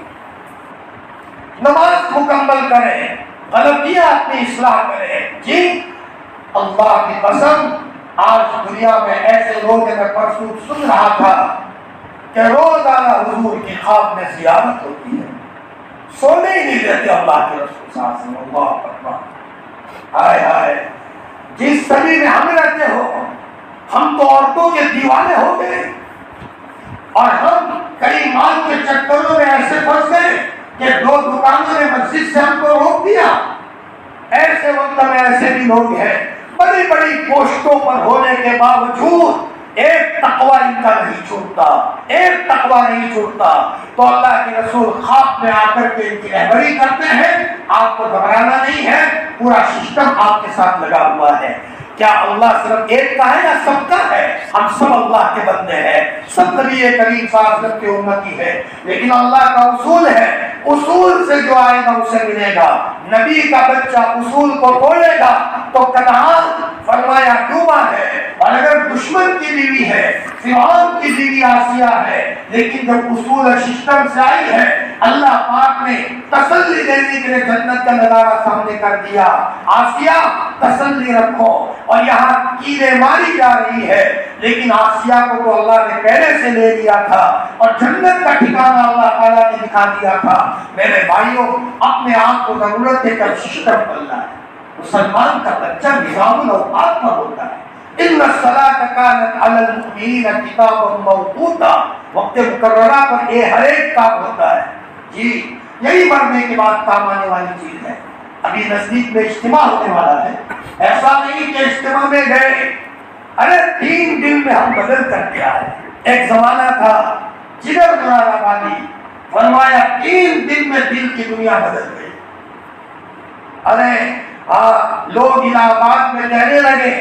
نماز مکمل کریں، غلطیاں اپنی اصلاح کریں۔ جی اللہ کی قسم، آج دنیا میں ایسے لوگ ہیں، میں پرسوں سن رہا تھا کہ روزانہ حضور کی خواب میں زیارت ہوتی ہے، سونے ہی نہیں دیتے اللہ کے رسول صلی اللہ علیہ وسلم۔ اللہ اکبر، ہائے ہائے، جس صدی میں ہم رہتے ہو، ہم تو عورتوں کے دیوانے ہو گئے، اور ہم کئی مال کے چکروں میں ایسے پھنس گئے کہ 2 دکانوں نے مسجد سے ہم کو روک دیا۔ ایسے وقت میں ایسے بھی لوگ ہیں بڑی بڑی پوسٹوں پر ہونے کے باوجود ایک تقوی ان کا نہیں چھوٹتا، ایک تقوی نہیں چھوٹتا۔ تو اللہ کے رسول خواب میں آ کر کے ان کی رہبری کرتے ہیں، آپ کو گھبرانا نہیں ہے، پورا سسٹم آپ کے ساتھ لگا ہوا ہے۔ کیا اللہ صرف ایک کا ہے یا سب کا ہے؟ ہم سب اللہ کے بندے ہیں، سب نبی کریم صلی اللہ علیہ وسلم کی امتی ہے، لیکن اللہ کا اصول ہے، اصول سے جو آئے گا اسے ملے گا۔ نبی کا بچہ اصول کو توڑے گا تو کنعان فرمایا ڈوبا ہے. اور اگر دشمن کی بیوی ہے، فرعون کی بیوی آسیہ ہے، لیکن جب اصول اور سسٹم سے آئی ہے، اللہ پاک نے تسلی دینے کے لیے جنت کا نظارہ سامنے کر دیا. آسیہ تسلی رکھو. اور یہاں کیلیں ماری جا رہی ہے، لیکن آسیہ کو تو اللہ نے پہلے سے لے لیا تھا اور جنت کا ٹھکانہ اللہ تعالیٰ نے دکھا دیا تھا. میرے بھائیوں، اپنے آپ کو ضرورت ہے کہ سسٹم بننا ہے. مسلمان کا بچہ نظام الاوقات پر ہوتا ہے. ان الصلاۃ کانت علی المؤمنین کتابا موقوتا، وقت مقررہ پر یہ ہر ایک کام ہوتا ہے. جی یہی مرنے کے بعد کام آنے والی چیز ہے. ابھی نزدیک میں اجتماع ہونے والا ہے. ایسا نہیں کہ اجتماع میں گئے، ارے 3 دن میں ہم بدل کر کے آئے. ایک زمانہ تھا جگر مراد آبادی، فرمایا 3 دن میں دل کی دنیا بدل گئی. ارے لوگ الہ آباد میں کہنے لگے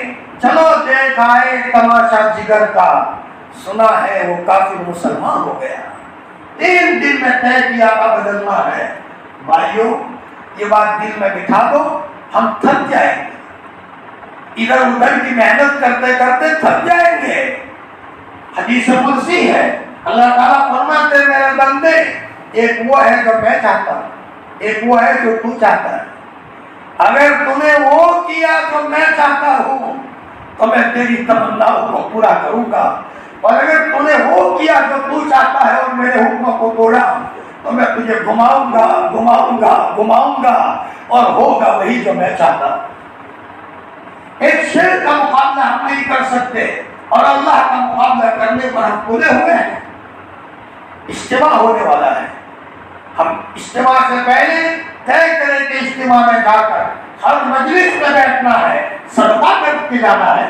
چلو دیکھ آئے تماشا جگر کا، سنا ہے وہ کافر مسلمان ہو گیا. 3 دن میں طے کیا کا بدلنا ہے. بھائیوں یہ بات دل میں بٹھا دو، ہم تھک جائیں گے. ادھر ادھر کی محنت کرتے کرتے تھک جائیں گے. حدیث قدسی ہے، اللہ تعالیٰ فرماتے ہیں میرے بندے، ایک وہ ہے جو میں چاہتا ہوں، ایک وہ ہے جو تو چاہتا ہے. اگر تم نے وہ کیا جو میں چاہتا ہوں تو میں تیری تمناؤں کو پورا کروں گا، اور اگر تم نے وہ کیا جو تو چاہتا ہے اور میرے حکموں کو توڑا تو میں تجھے گھماؤں گا گھماؤں گا گھماؤں گا، اور ہوگا وہی جو میں چاہتا ہوں. ایک شیر کا مقابلہ ہم نہیں کر سکتے اور اللہ کا مقابلہ کرنے پر ہم پورے ہوئے ہیں. اجتماع ہونے والا ہے. ہم اجتماع سے پہلے طے کریں کہ اجتماع میں جا کر ہر مجلس میں بیٹھنا ہے، صدقہ کر کے جانا ہے.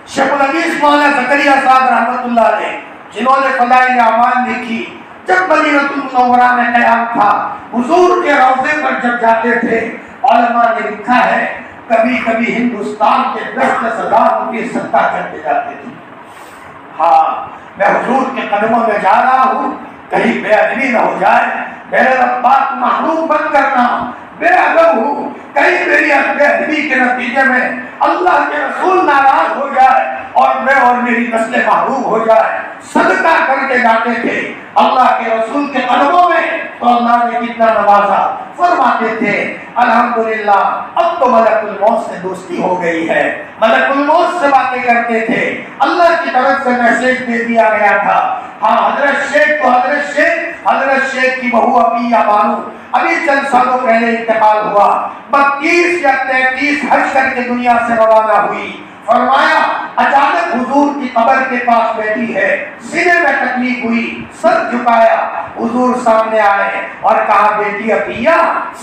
شیخ الحدیث مولانا زکریا صاحب رحمۃ اللہ علیہ، جنہوں نے فضائل اعمال لکھی، جب مدینہ المنورہ میں قیام تھا، حضور کے روضے پر جب جاتے تھے، علماء نے لکھا ہے کبھی کبھی ہندوستان کے 10-10 ہزار روپے صدقہ کرتے جاتے تھے. ہاں میں حضور کے قدموں میں جا رہا ہوں، کہیں بے ادبی نہ ہو جائے، میرے رب بات محروم بند کرنا، بے ادب ہوں، کہیں میری بے ادبی کے نتیجے میں اللہ کے رسول ناراض ہو جائے اور میں اور میری نسل محروم ہو جائے. صدقہ کر کے جاتے تھے اللہ کے رسول کے قدموں میں، تو اللہ نے کتنا نوازا. فرماتے تھے الحمدللہ اب تو ملک الموت سے دوستی ہو گئی ہے. ملک الموت سے باتیں کرتے تھے، اللہ کی طرف سے میسج دے دیا گیا تھا. ہاں حضرت شیخ تو حضرت شیخ کی بہو عطیہ بانو ابھی چند سالوں پہلے انتقال ہوا. 32 یا 33 حج کر کے دنیا سے روانہ ہوئی. فرمایا اچانک حضور کی قبر کے پاس بیٹھی ہے، سینے میں تکلیف ہوئی، سر جھکایا، حضور سامنے آئے اور کہا بیٹی عطیہ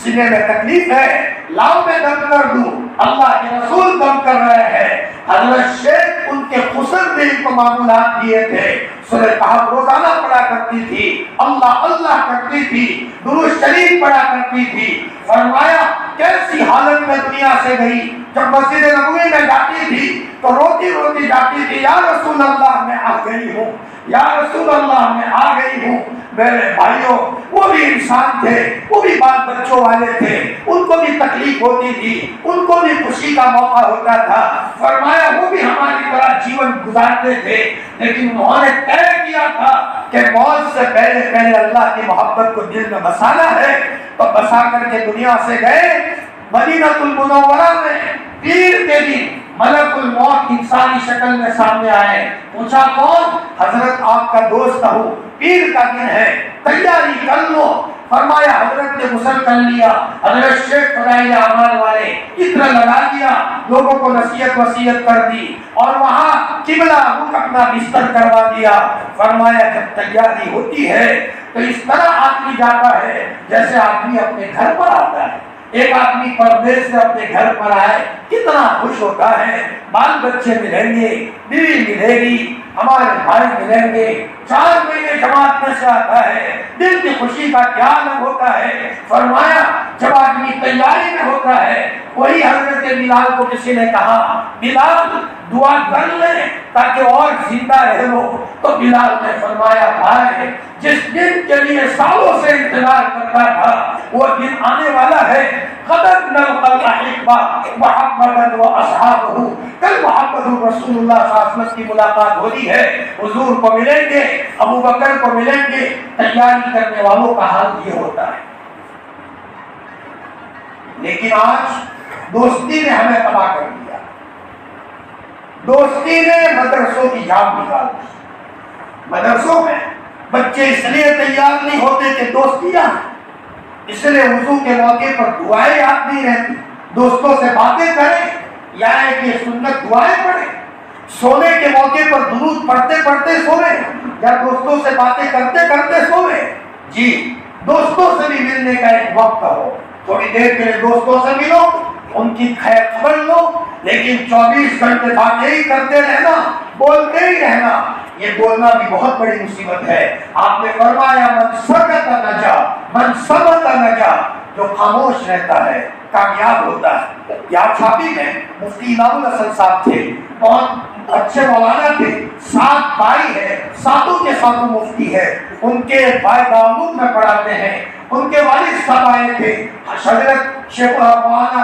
سینے میں تکلیف ہے، لاؤ میں دم کر دوں. اللہ کے رسول دم کر رہے ہیں. حضرت شیخ ان کے خسر نے ان کو معمولات دیے تھے. سورہ کہف روزانہ پڑھا کرتی تھی، اللہ اللہ کرتی تھی، درود شریف پڑھا کرتی تھی. فرمایا کیسی حالت میں دنیا سے گئی، جب مسجد نبوی میں جاتی تھی تو روتی روتی جاتی تھی، یا رسول اللہ میں آ گئی ہوں، یا رسول اللہ میں آ گئی ہوں. میرے بھائیوں وہ بھی انسان تھے، وہ بھی بال بچوں والے تھے، ان کو بھی تکلیف ہوتی تھی، ان کو بھی خوشی کا موقع ہوتا تھا. فرمایا وہ بھی ہماری طرح جیون گزارتے تھے، لیکن انہوں نے طے کیا تھا کہ موت سے پہلے اللہ کی محبت کو دل میں بسانا ہے. تو بسا کر کے دنیا سے گئے. مدینہ المنورہ میں پیر کے دن ملک الموت انسانی شکل میں سامنے آئے. پوچھا کون؟ حضرت آپ کا دوست ہوں، پیر کا دن ہے، تیاری کر لو. فرمایا حضرت نے غسل کر لیا، حضرت شیخ فضائل اعمال والے اتنا لگا دیا، لوگوں کو نصیحت وصیت کر دی اور وہاں قبلہ رخ اپنا بستر کروا دیا. فرمایا جب تیاری ہوتی ہے تو اس طرح آدمی جاتا ہے جیسے آدمی اپنے گھر پر آتا ہے. ایک آدمی پردیس سے اپنے گھر پر آئے کتنا خوش ہوتا ہے، بال بچے ملیں گے، بیوی ملے گی، ہمارے بھائی ملیں گے، 4 مہینے جماعت میں سے آتا ہے، دل کی خوشی کا کیا عالم ہوتا ہے. فرمایا جب آدمی تیاری میں ہوتا ہے. وہی حضرت بلال کو کسی نے کہا بلال دعا کر لیں تاکہ اور زندہ رہ لو. تو بلال نے فرمایا بھائی جس دن کے لیے سالوں سے انتظار کرتا تھا وہ دن آنے والا ہے. غدت نلقى الأحبة محمدا وأصحابه. کل محمد رسول اللہ صلی اللہ علیہ وسلم کی ملاقات ہو رہی ہے. حضور کو ملیں گے, ابو بکر کو ملیں گے. تیاری کرنے والوں کا حال یہ ہوتا ہے. لیکن آج دوستی نے ہمیں تباہ کر دیا. دوستی نے مدرسوں کی جان نکال دی. مدرسوں میں بچے اس لیے تیار نہیں ہوتے کہ دوستیاں, اس لیے وضو کے موقع پر دعائیں یاد نہیں رہتی. دوستوں سے باتیں کریں یا کہ سنت دعائیں پڑھیں. سونے کے موقع پر درود پڑھتے پڑھتے سوئیں یا دوستوں سے باتیں کرتے کرتے سوئیں. جی دوستوں سے بھی ملنے کا ایک وقت ہو. تھوڑی دیر کے لیے دوستوں سے ملو, ان کی خیر خبر لو, لیکن 24 گھنٹے باتیں ہی کرتے رہنا, بولتے ہی رہنا, یہ بولنا بھی بہت بڑی مصیبت ہے. آپ نے فرمایا من سکت نجا من صمت نجا. جو خاموش رہتا ہے کامیاب ہوتا ہے. یہاں چھاپی میں مفتی انعام الحسن صاحب تھے, بہت اچھے مولانا تھے. 7 بھائی ہیں, ساتوں کے ساتوں مفتی ہے. ان کے بھائی دامود میں پڑھاتے ہیں. ان کے والد صاحب آئے تھے حضرت شیخ مولانا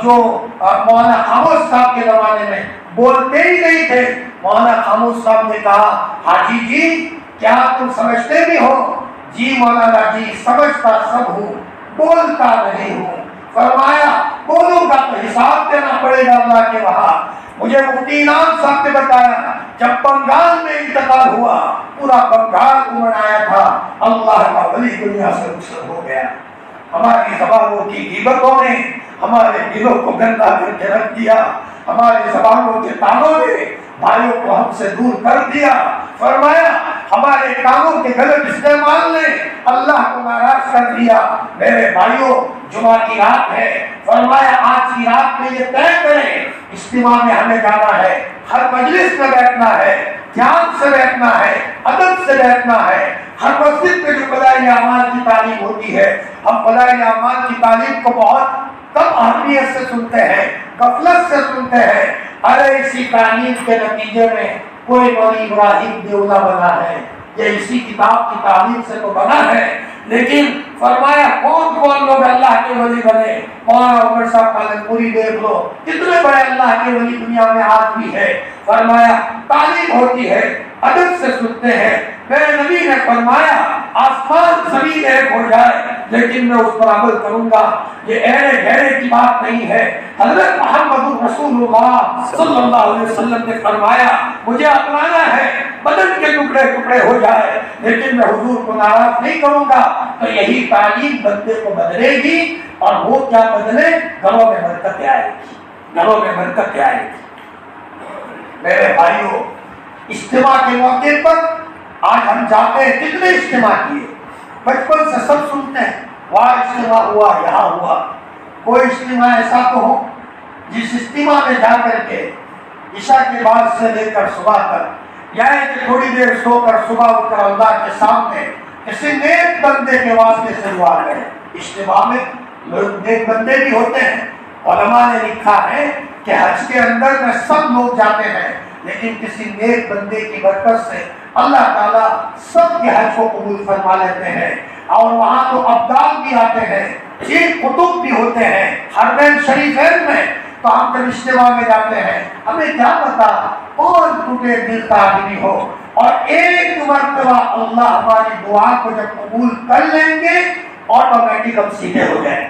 جو مولانا خاموش صاحب کے زمانے میں بولتے ہی نہیں تھے. مولانا خاموش صاحب نے کہا حاجی جی کیا تم سمجھتے بھی ہو؟ جی مولانا جی سمجھتا سب ہوں, بولتا نہیں ہوں. فرمایا بولوں گا تو حساب دینا پڑے گا اللہ کے وہاں. مجھے مفتی انعام صاحب نے بتایا جب بنگال میں انتقال ہوا پورا بنگال کو منایا تھا. اللہ کا ولی دنیا سے رخصت ہو گیا. ہماری زبانوں کی غیبتوں نے ہمارے دلوں کو گندا کر کے رکھ دیا. ہماری زبانوں کے تانوں نے بھائیوں کو ہم سے دور کر دیا. فرمایا ہمارے کاموں کے غلط استعمال نے اللہ کو ناراض کر دیا. میرے بھائیوں جمعہ کی رات ہے. فرمایا آج کی رات میں یہ طے کریں اجتماع میں ہمیں جانا ہے, ہر مجلس میں بیٹھنا ہے, دھیان سے بیٹھنا ہے, ادب سے بیٹھنا ہے. ہر مسجد میں جو فضائل اعمال کی تعلیم ہوتی ہے ہم فضائل اعمال کی تعلیم کو بہت کم اہمیت سے سنتے ہیں, غفلت سے سنتے ہیں. ارے اسی تعلیم کے نتیجے میں کوئی ولی ابراہیم دیولا بنا ہے, یہ اسی کتاب کی تعلیم سے تو بنا ہے. لیکن فرمایا کون کون لوگ اللہ کے ولی بنے. مولانا عمر صاحب پالنپوری دیکھ لو, کتنے بڑے اللہ کے ولی دنیا میں آج بھی ہے. فرمایا تعلیم ہوتی ہے, ادب سے سنتے ہیں. میرے نبی نے فرمایا آسمان زمین ایک ہو جائے لیکن میں اس پر عمل کروں گا. یہ ایڑے گھیرے کی بات نہیں ہے. حضرت محمد رسول اللہ صلی اللہ علیہ وسلم نے فرمایا مجھے اپنانا ہے, بدن کے ٹکڑے ٹکڑے ہو جائے لیکن میں حضور کو ناراض نہیں کروں گا. تو یہی تعلیم بندے کو بدلے گی, اور وہ کیا بدلے, گھروں میں برکتیں آئے گی, گھروں میں برکتیں آئے گی. میرے بھائیوں اجتماع کے موقع پر آج ہم جاتے ہیں, کتنے اجتماع کیے, بچپن سے سب سنتے ہیں وہاں اجتماع ہوا یہاں ہوا. کوئی اجتماع ایسا تو ہو جس اجتماع میں جا کر کے عشاء کے بعد سے لے کر صبح تک یا کہ تھوڑی دیر سو کر صبح اٹھ کر اللہ کے سامنے کسی نیک بندے کے واسطے سے دعا کرے. اجتماع میں لوگ نیک بندے بھی ہوتے ہیں. علماء نے لکھا ہے کہ حج کے اندر میں سب لوگ جاتے ہیں لیکن کسی نیک بندے کی برکت سے اللہ تعالیٰ سب کے حج کو قبول فرما لیتے ہیں. اور وہاں تو ابدال بھی آتے ہیں, قطب بھی ہوتے ہیں حرمین شریفین میں. تو ہم جب اجتماع میں جاتے ہیں ہمیں کیا پتا کون ٹوٹے دل کا آدمی ہو, اور ایک مرتبہ اللہ ہماری دعا کو جب قبول کر لیں گے آٹومیٹک ہم سیدھے ہو جائیں.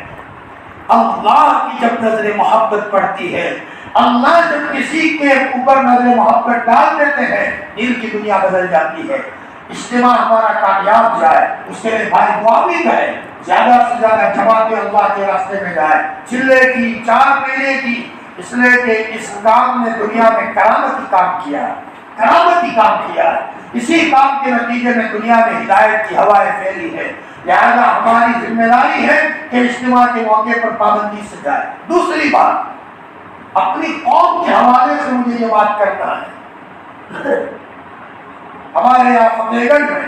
اللہ کی جب نظر محبت پڑتی ہے, اللہ جب کسی کے اوپر نظر محبت ڈال دیتے ہیں دل کی دنیا بدل جاتی ہے. اجتماع ہمارا کامیاب جائے اس کے لیے بھائی دعا بھی کرے, زیادہ سے زیادہ جماعتیں اللہ کے راستے میں جائے. چلے کی 4 مہینے کی, اس لیے کہ اس کام نے دنیا میں کرامتی کام کیا, کرامتی کام کیا. اسی کام کے نتیجے میں دنیا میں ہدایت کی ہوائیں پھیلی ہے. لہذا ہماری ذمہ داری ہے کہ اجتماع کے موقع پر پابندی سے جائے. دوسری بات اپنی قوم کے حوالے سے مجھے یہ بات کرنا ہے. ہمارے یہاں فتح گڑھ میں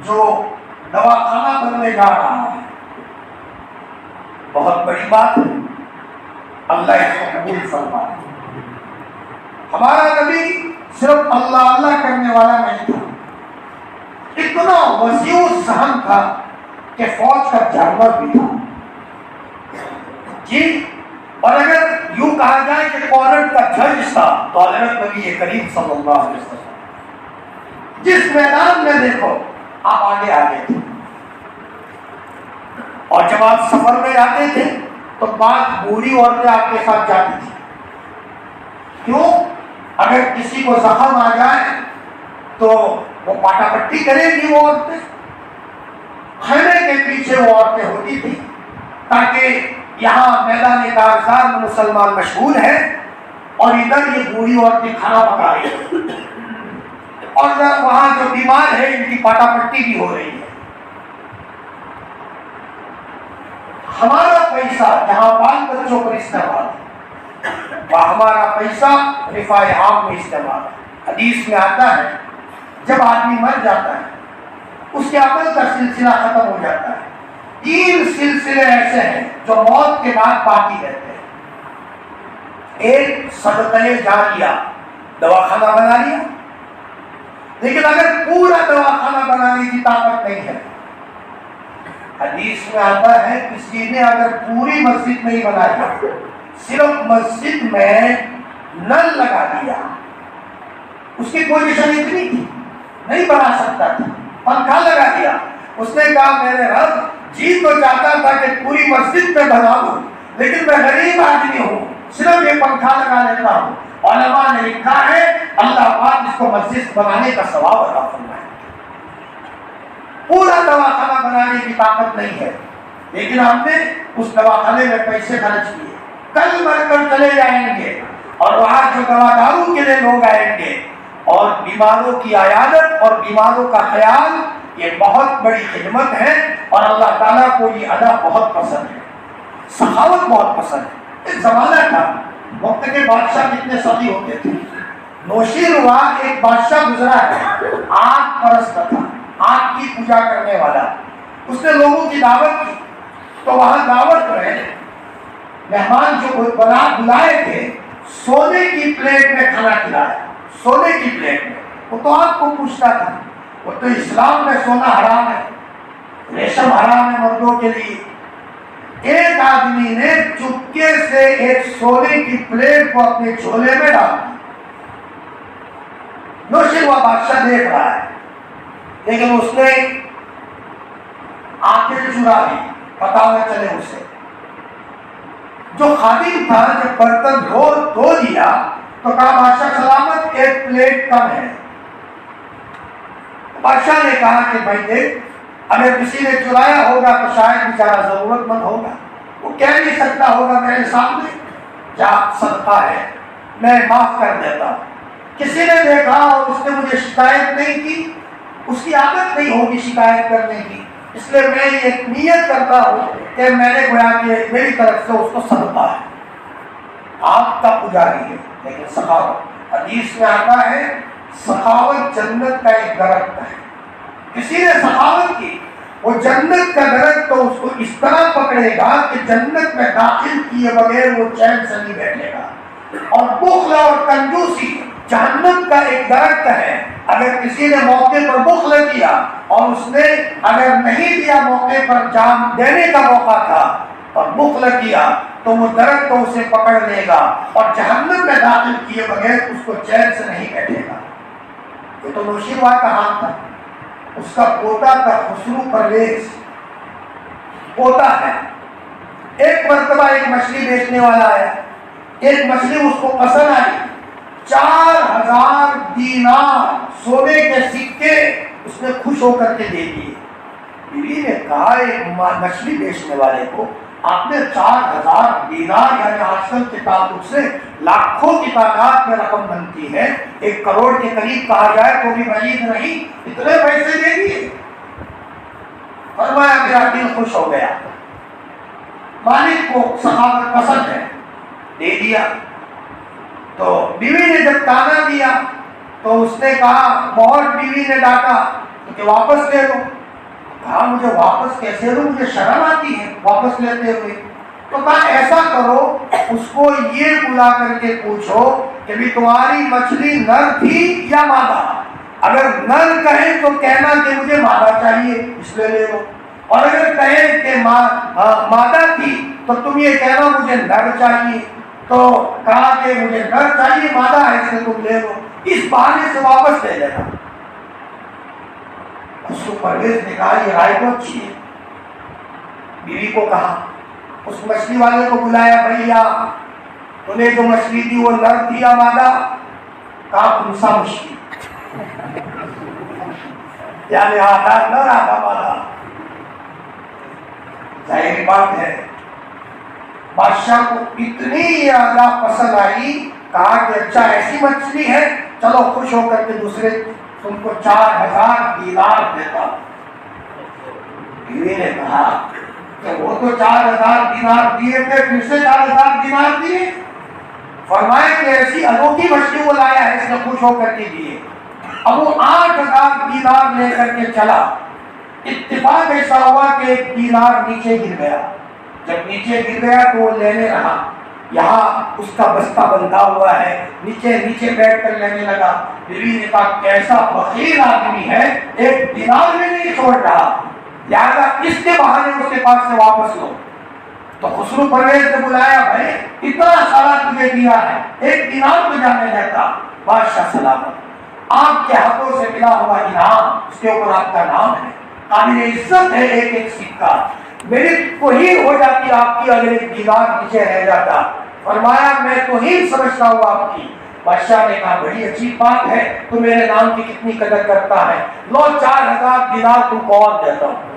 جو دواخانہ بننے جا رہا ہے بہت بڑی بات ہے، اللہ اس کو قبول فرمائے۔ ہمارا نبی صرف اللہ اللہ کرنے والا نہیں تھا، اتنا وسیع ذہن تھا کہ فوج کا جانور بھی تھا جی۔ اور اگر یوں کہا جائے کہ کورٹ کا جج تھا تو حضرت نبی کریم صلی اللہ علیہ وسلم جس میدان میں دیکھو آپ آگے آگے تھے، اور جب آپ سفر میں جاتے تھے تو بعض بوڑھی عورتیں آپ کے ساتھ جاتی تھی، کیوں؟ اگر کسی کو زخم آ جائے تو وہ پاٹا پٹی کرے گی، وہ عورتیں خیمے کے پیچھے وہ عورتیں ہوتی تھی، تاکہ یہاں میدان کارزار میں مسلمان مشہور ہیں اور ادھر یہ بوڑھی عورتیں کھانا پکا رہی ہیں، اور وہاں جو بیمار ہے ان کی پاٹا پٹی بھی ہو رہی ہے۔ ہمارا پیسہ جہاں بال بچوں پر استعمال ہے، وہ ہمارا پیسہ رفاع عام میں استعمال ہے۔ حدیث میں آتا ہے جب آدمی مر جاتا ہے اس کے عمل کا سلسلہ ختم ہو جاتا ہے، 3 سلسلے ایسے ہیں جو موت کے بعد باقی رہتے ہیں۔ ایک صدقہ جاریہ، دواخانہ بنا لیا، لیکن اگر پورا دواخانہ بنانے کی طاقت نہیں ہے، حدیث میں آتا ہے کسی نے اگر پوری مسجد نہیں بنائی، صرف مسجد میں نل لگا دیا، اس کی پوزیشن اتنی تھی نہیں بنا سکتا تھا، پنکھا لگا دیا، اس نے کہا میرے رب جی تو چاہتا تھا کہ پوری مسجد میں بنا دوں، لیکن میں غریب آدمی ہوں، صرف یہ پنکھا لگا لیتا ہوں۔ علماء نے لکھا ہے اللہ پاک اس کو مسجد بنانے کا ثواب عطا فرمائے۔ پورا دواخانہ بنانے کی طاقت نہیں ہے، لیکن ہم نے اس دواخانے میں پیسے خرچ کیے، کل مر کر چلے جائیں گے، اور وہاں جو دوا دارو کے لیے لوگ آئیں گے، اور بیماروں کی عیادت اور بیماروں کا خیال، یہ بہت بڑی خدمت ہے، اور اللہ تعالیٰ کو یہ ادا بہت پسند ہے، سخاوت بہت پسند ہے۔ ایک زمانہ تھا وقت کے بادشاہ کتنے سخی ہوتے تھے۔ نوشیروہ ایک بادشاہ گزرا ہے، آگ پرست تھا، آگ کی پوجا کرنے والا، اس نے لوگوں کی دعوت کی، تو وہاں دعوت میں مہمان جو بلائے تھے سونے کی پلیٹ میں کھانا کھلایا، سونے کی پلیٹ میں۔ وہ تو آپ کو پوچھتا تھا، وہ تو اسلام میں سونا حرام ہے، ریشم حرام ہے مردوں کے لیے۔ ایک آدمی نے چپکے سے ایک سونے کی پلیٹ کو اپنے جھولے میں ڈال دی۔ نوشیروہ بادشاہ دیکھ رہا ہے، لیکن اس نے آنکھیں چرا لی، پتا نہ چلے اسے۔ جو خادم تھا جب برتن دھو لیا تو کہا بادشاہ سلامت، ایک پلیٹ کم ہے۔ بادشاہ نے کہا کہ بھائی دیکھ، اگر کسی نے چرایا ہوگا تو شاید بیچارہ ضرورت مند ہوگا، وہ کہہ نہیں سکتا ہوگا میرے سامنے جا صدقہ ہے، میں معاف کر دیتا ہوں۔ کسی نے دیکھا اور اس نے مجھے شکایت نہیں کی، اس کی عادت نہیں ہوگی شکایت کرنے کی، اس لیے میں یہ نیت کرتا ہوں کہ میں نے گویا کہ میری طرف سے اس کو صدقہ ہے۔ آپ کا پجاری ہے لیکن سخاوت، حدیث میں آتا ہے سخاوت جنت کا ایک درخت ہے۔ کسی نے سخاوت کی، وہ جنت کا درخت تو اس کو اس طرح پکڑے گا کہ جنت میں داخل کیے بغیر وہ چین سے نہیں بیٹھے گا۔ اور بخل اور کنجوسی جہنم کا ایک درخت ہے، اگر کسی نے موقع پر بخل کیا اور اس نے اگر نہیں دیا موقع پر جان دینے کا موقع تھا اور بخل کیا تو وہ درخت تو اسے پکڑ لے گا اور جہنم میں داخل کیے بغیر اس کو چین سے نہیں بیٹھے گا۔ یہ تو نوشیروہ کا حال تھا، اس کا پوتا تھا خسرو پرویز، پوتا ہے۔ ایک مرتبہ ایک مچھلی بیچنے والا آیا، ایک مچھلی اس کو پسند آئی، 4000 دینار سونے کے سکے اس نے خوش ہو کر کے دے دیے۔ بیوی نے کہا ایک مچھلی بیچنے والے کو آپ نے 4000 دینار، یعنی آج کل کے تعلق سے لاکھوں کی تعداد میں رقم بنتی ہے، 1 کروڑ کے قریب کہا جائے تو بھی بعید نہیں، اتنے پیسے دے دیے۔ فرمایا میرا دل خوش ہو گیا، مالک کو سخاوت پسند ہے، دے دیا۔ تو بیوی نے جب تانا دیا تو اس نے کہا، بہت بیوی نے ڈانٹا کہ واپس لے لو۔ کہا مجھے واپس کیسے لوں، مجھے شرم آتی ہے واپس لیتے ہوئے۔ تو کہا ایسا کرو اس کو یہ بلا کر کے پوچھو کہ بھی تمہاری مچھلی نر تھی یا مادہ؟ اگر نر کہیں تو کہنا کہ مجھے مادہ چاہیے اس لیے لے لو، اور اگر کہیں کہ مادہ تھی تو تم یہ کہنا مجھے نر چاہیے، تو کہا کہ مجھے نر چاہیے، مادہ ہے اس لیے تم لے لو، اس بہانے سے واپس لے لینا۔ خسرو پرویز نے کہا یہ رائے تو اچھی ہے، بیوی کو کہا، اس مچھلی والے کو بلایا، بھیا تو نے جو مچھلی دی وہ نر تھی یا مادہ؟ کہا کنسا مچھلی، یعنی آدھا نر آدھا مادہ۔ ظاہر بات ہے بادشاہ کو اتنی زیادہ پسند آئی، کہا کہ اچھا ایسی مچھلی ہے، چلو خوش ہو کر کے دوسرے تم کو 4000 دینار دیتا۔ بیوی نے کہا کہ وہ تو 4000 دینار دیے تھے، پھر سے 4000 دینار دیے؟ فرمائے کہ ایسی انوکھی مچھلی وہ لایا ہے اس نے خوش ہو کر کے دیے۔ اب وہ 8000 دینار لے کر کے چلا، اتفاق ایسا ہوا کہ ایک دینار نیچے گر گیا، جب نیچے گر گیا تو وہ لینے رہا، یہاں اس کا بستہ بندھا ہوا ہے، نیچے نیچے بیٹھ کر لینے لگا۔ بیوی نے کہا کیسا بخیل آدمی ہے، ایک دینار میں نہیں چھوڑ رہا، لہٰذا اس کے بہانے اس کے پاس سے واپس لو۔ تو خسرو پرویز نے بلایا، بھائی اتنا سارا تجھے دیا ہے، ایک دینار تو جانے دیتا۔ بادشاہ سلامت، آپ کے ہاتھوں سے ملا ہوا انعام، اس کے اوپر آپ کا نام ہے، قابل عزت ہے، ایک ایک سکہ، میری توہین ہو جاتی آپ کی اگر ایک دینار نیچے رہ جاتا۔ فرمایا میں توہین سمجھتا ہوں آپ کی۔ بادشاہ نے کہا بڑی عجیب بات ہے، تو میرے نام کی کتنی قدر کرتا ہے، لو 4000 دینار تم کو اور دیتا ہوں۔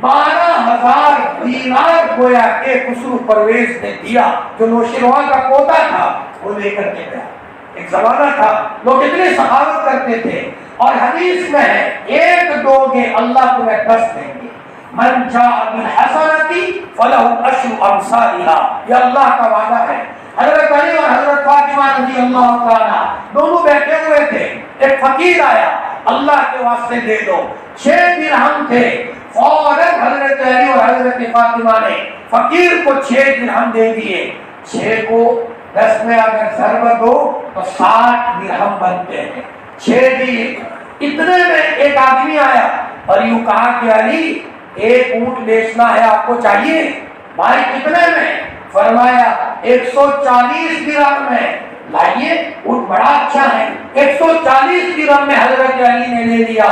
12000 دینار گویا کہ خسرو پرویز نے دیا، جو نوشیروان کا پوتا تھا وہ لے کر کے گیا۔ ایک زمانہ تھا لوگ اتنے سخاوت کرتے تھے، اور حدیث میں ہے ایک دو گے اللہ تمہیں 10 دیں گے، من جاء بالحسنۃ فلہ عشر امثالها، یہ اللہ کا وعدہ ہے۔ حضرت علی اور حضرت فاطمہ رضی اللہ تعالیٰ دونوں بیٹھے ہوئے تھے، ایک فقیر آیا، اللہ کے واسطے دے دو، 6 درہم تھے، فوراً حضرت علی اور حضرت فاطمہ نے فقیر کو 6 درہم دے دیے۔ 6 کو 10 میں اگر ضرب دو تو 60 درہم بنتے ہیں، 6 دیے۔ اتنے میں ایک آدمی آیا اور یوں کہا کہ علی ایک اونٹ بیچنا ہے، آپ کو چاہیے؟ بھائی کتنے میں؟ فرمایا 140 درہم میں۔ لائیے اونٹ بڑا اچھا ہے، 140 درہم میں حضرت علی نے لے لیا۔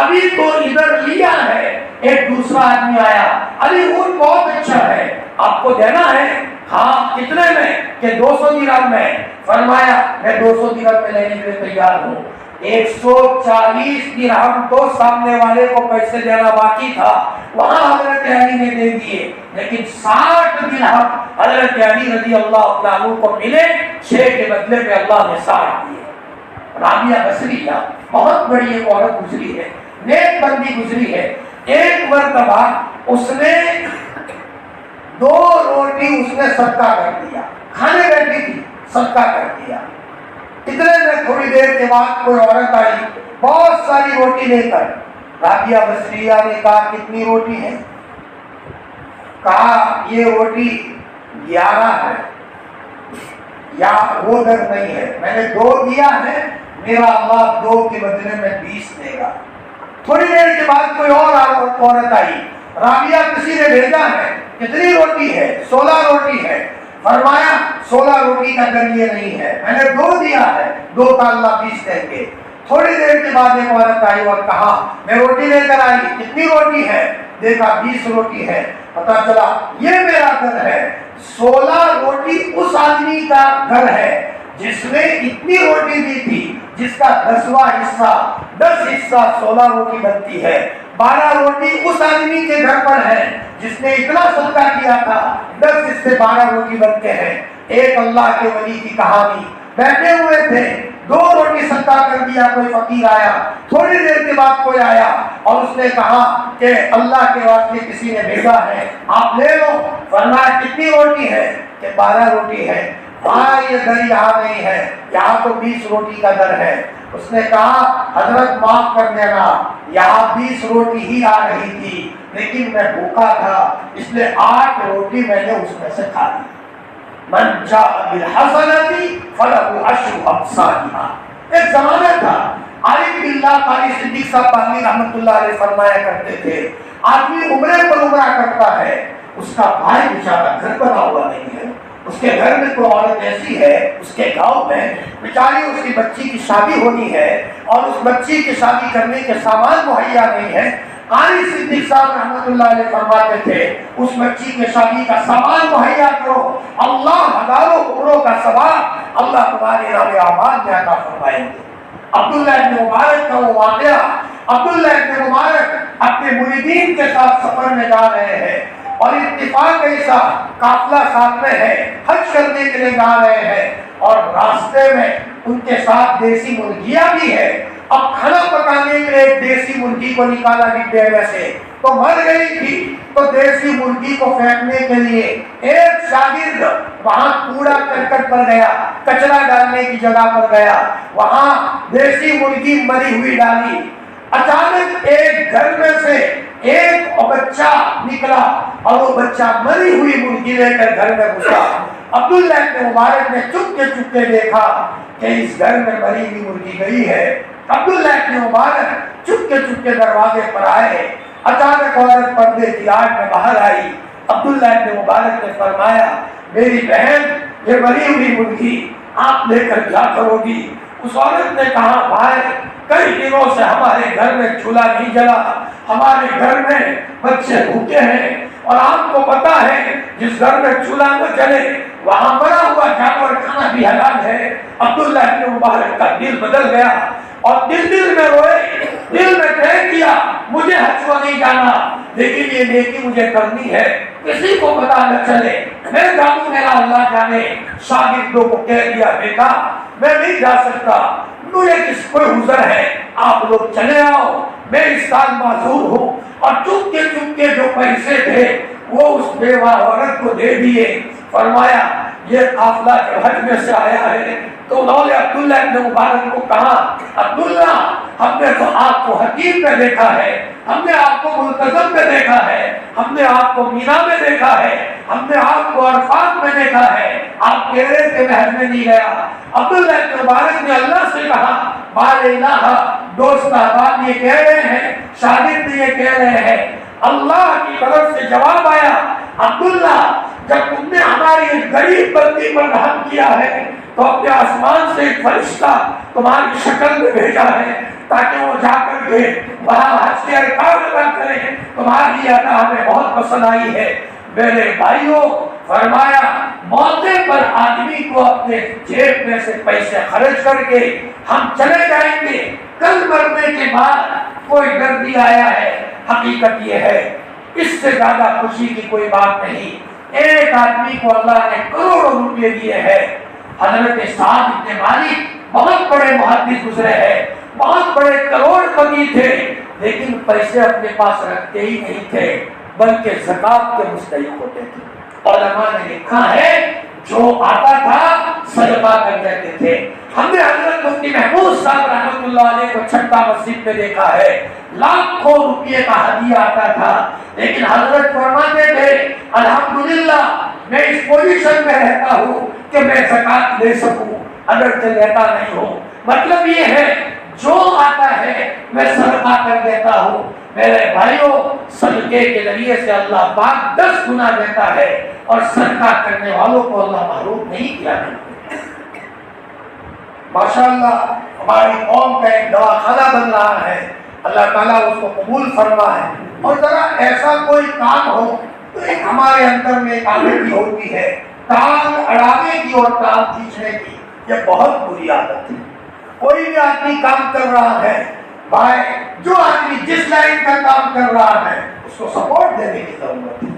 ابھی تو ادھر لیا ہے، ایک دوسرا آدمی آیا، علی اونٹ بہت اچھا ہے، آپ کو دینا ہے؟ ہاں کتنے میں؟ کہ 200 درہم میں۔ فرمایا میں 200 درہم میں لینے کے لیے تیار ہوں۔ 140 درہم تو سامنے والے کو پیسے دینا باقی تھا، وہاں حضرت علی نے دے دیے، لیکن 60 درہم حضرت علی رضی اللہ عنہ کو ملے، 6 کے بدلے میں اللہ نے 60 دیے۔ رابعہ بصریہ بہت بڑی ایک عورت گزری ہے، نیک بندی گزری ہے۔ ایک مرتبہ اس نے 2 روٹی اس نے صدقہ کر دیا، کھانے بیٹھی تھی صدقہ کر دیا۔ اتنے میں تھوڑی دیر کے بعد کوئی عورت آئی بہت ساری روٹی لے کر۔ رابعہ بصریہ نے کہا کتنی روٹی ہے؟ کہا یہ روٹی 11 ہے، یا وہ در نہیں ہے، میں نے 2 دیا ہے، میرا اللہ 2 کے بدلے میں 20 دے گا۔ تھوڑی دیر کے بعد کوئی اور عورت آئی، رابعہ کسی نے بھیجا ہے، کتنی روٹی ہے؟ 16 روٹی ہے۔ فرمایا 16 روٹی کا در یہ نہیں ہے، میں نے 2 دیا ہے، 2 کا اللہ 20 دیں گے۔ تھوڑی دیر کے بعد ایک عورت آئی اور کہا میں روٹی لے کر آئی، کتنی روٹی ہے؟ دیکھا 20 روٹی ہے۔ پتا چلا یہ میرا در ہے۔ 16 روٹی اس آدمی کا گھر ہے جس نے اتنی روٹی دی تھی، جس کا 10واں حصہ 10 حصہ 16 روٹی بنتی ہے۔ 12 روٹی اس آدمی کے گھر پر ہے جس نے اتنا صدقہ کیا تھا، 10 حصے 12 روٹی بنتے ہیں۔ ایک اللہ کے ولی کی کہانی، بیٹھے ہوئے تھے، 2 روٹی صدقہ کر دیا، کوئی فقیر آیا، تھوڑی دیر کے بعد کوئی آیا اور اس نے کہا کہ اللہ کے واسطے کسی نے بھیجا ہے، آپ لے لو۔ فرمایا کتنی روٹی ہے؟ کہ 12 روٹی ہے۔ ہاں یہ در یہاں نہیں ہے، یہاں تو 20 روٹی کا در ہے۔ اس نے کہا حضرت معاف کر دینا، یہاں 20 روٹی ہی آ رہی تھی لیکن میں بھوکا تھا اس لیے 8 روٹی میں نے اس میں سے کھا لی۔ من جاء بالحسنۃ فلہ عشر امثالھا۔ ایک زمانہ تھا عالم باللہ قاری صدیق صاحب باندی رحمۃ اللہ علیہ فرمایا کرتے تھے، آدمی عمرے پر عمرہ کرتا ہے، اس کا بھائی بیچارہ گھر بنا ہوا نہیں ہے، اس کے گھر میں کوئی عورت ایسی ہے، اس کے گاؤں میں بیچاری اس کی بچی کی شادی ہونی ہے اور اس بچی کی شادی کرنے کے سامان مہیا نہیں ہے۔ قاری صدیق صاحب رحمۃ اللہ علیہ فرماتے تھے اس بچی کے شادی کا سامان مہیا کرو، اللہ ہزاروں عمروں کا ثواب اللہ تمہارے نام اعمال میں عطا فرمائیں گے۔ عبداللہ ابن مبارک کا وہ واقعہ، عبداللہ ابن مبارک اپنے مریدین کے ساتھ سفر میں جا رہے ہیں اور اتفاق ایسا قافلہ ساتھ میں ہے، حج کرنے کے لیے جا رہے ہیں اور راستے میں ان کے ساتھ دیسی مرغیاں بھی ہے۔ اب کھانا پکانے کے لیے ایک دیسی مرغی کو نکالا ڈبے میں سے تو مر گئی تھی، تو دیسی مرغی کو پھینکنے کے لیے ایک شاگرد وہاں کوڑا کرکٹ پر گیا، کچرا ڈالنے کی جگہ پر گیا، وہاں دیسی مرغی مری ہوئی ڈالی۔ اچانک ایک گھر میں سے ایک بچہ نکلا اور وہ بچہ مری ہوئی مرغی لے کر گھر میں گھسا۔ عبداللہ ابن مبارک نے چپ کے دیکھا کہ اس گھر میں مری ہوئی مرغی گئی ہے۔ عبداللہ ابن مبارک چپ کے دروازے پر آئے، اچانک عورت پردے کی آڑ میں باہر آئی۔ عبداللہ ابن مبارک نے فرمایا میری بہن یہ مری ہوئی مرغی آپ لے کر کیا کرو گی؟ اس عورت نے کہا بھائی کئی دنوں سے ہمارے گھر میں چولہا نہیں جلا، ہمارے گھر میں بچے بھوکے ہیں اور آپ کو پتا ہے جس گھر میں چولہا نہ جلے وہاں مرا ہوا جانور کھانا بھی حلال ہے۔ عبداللہ ابن مبارک کا دل بدل گیا اور دل میں روئے، دل میں طے کیا مجھے حج کو نہیں جانا لیکن یہ نیکی مجھے کرنی ہے، کسی کو پتا نہ چلے، میں جانوں میرا اللہ جانے۔ شاگردوں کو کہہ دیا بیٹا میں نہیں جا سکتا، مجھے کس کوئی عذر ہے، آپ لوگ چلے آؤ، میں اس سال معذور ہوں۔ اور چپ کے جو پیسے تھے وہ اس بیوہ عورت کو دے دیے۔ فرمایا یہ قافلہ جو حج میں سے آیا ہے تو انہوں نے عبداللہ ابن مبارک کو کہا عبداللہ ہم نے تو آپ کو حکیم میں دیکھا ہے، ہم نے آپ کو ملتزم میں دیکھا ہے، ہم نے آپ کو مینا میں دیکھا ہے، ہم نے آپ کو عرفات میں دیکھا ہے، آپ کہہ رہے کہ میں حج میں نہیں گیا۔ عبداللہ ابن مبارک نے اللہ سے کہا بال الہ دوست احباب یہ کہہ رہے ہیں، شاگرد یہ کہہ رہے ہیں، اللہ کی طرف سے جواب آیا عبداللہ جب تم نے ہماری ایک غریب بندی پر رحم کیا ہے تو اپنے آسمان سے ایک فرشتہ تمہاری شکل میں بھیجا ہے تاکہ وہ جا کر کے وہاں حج کے ارکان ادا کرے، تمہاری ادا ہمیں بہت پسند آئی ہے۔ میرے بھائیوں فرمایا موقع پر آدمی کو اپنے جیب میں سے پیسے خرچ کر کے ہم چلے جائیں گے، کل مرنے کے بعد کوئی ڈر نہیں آیا ہے۔ حقیقت یہ ہے اس سے زیادہ خوشی کی کوئی بات نہیں۔ ایک آدمی کو اللہ نے کروڑوں روپے دیے ہیں۔ حضرت سعد بن مالک بہت بڑے محدث گزرے ہیں، بہت بڑے کروڑ پتی تھے لیکن پیسے اپنے پاس رکھتے ہی نہیں تھے بلکہ زکات کے مستحق ہوتے تھے۔ علماء نے لکھا ہے جو آتا تھا صدقہ کر دیتے تھے۔ ہم نے حضرت مفتی محمود صاحب رحمۃ اللہ علیہ کو چھٹا مسجد میں دیکھا ہے، لاکھوں روپے کا ہدیہ آتا تھا لیکن حضرت فرماتے تھے الحمدللہ میں اس پوزیشن میں رہتا ہوں کہ میں زکات لے سکوں اگرچہ لیتا نہیں ہوں۔ مطلب یہ ہے جو آتا ہے میں صدقہ کر دیتا ہوں۔ میرے بھائیوں صدقے کے ذریعے سے اللہ پاک 10 گنا دیتا ہے اور صدقہ کرنے والوں کو اللہ محروم نہیں کیا کرتا۔ ماشاءاللہ ہماری قوم کا ایک دواخانہ بن رہا ہے، اللہ تعالیٰ اس کو قبول فرمائے۔ اور ذرا ایسا کوئی کام ہو تو ایک ہمارے اندر میں ایک عادت ہوتی ہے ٹانگ اڑانے کی اور ٹانگ کھینچنے کی، یہ بہت بری عادت ہے۔ کوئی بھی آدمی کام کر رہا ہے بھائی، جو آدمی جس لائن کا کام کر رہا ہے اس کو سپورٹ دینے کی ضرورت ہے۔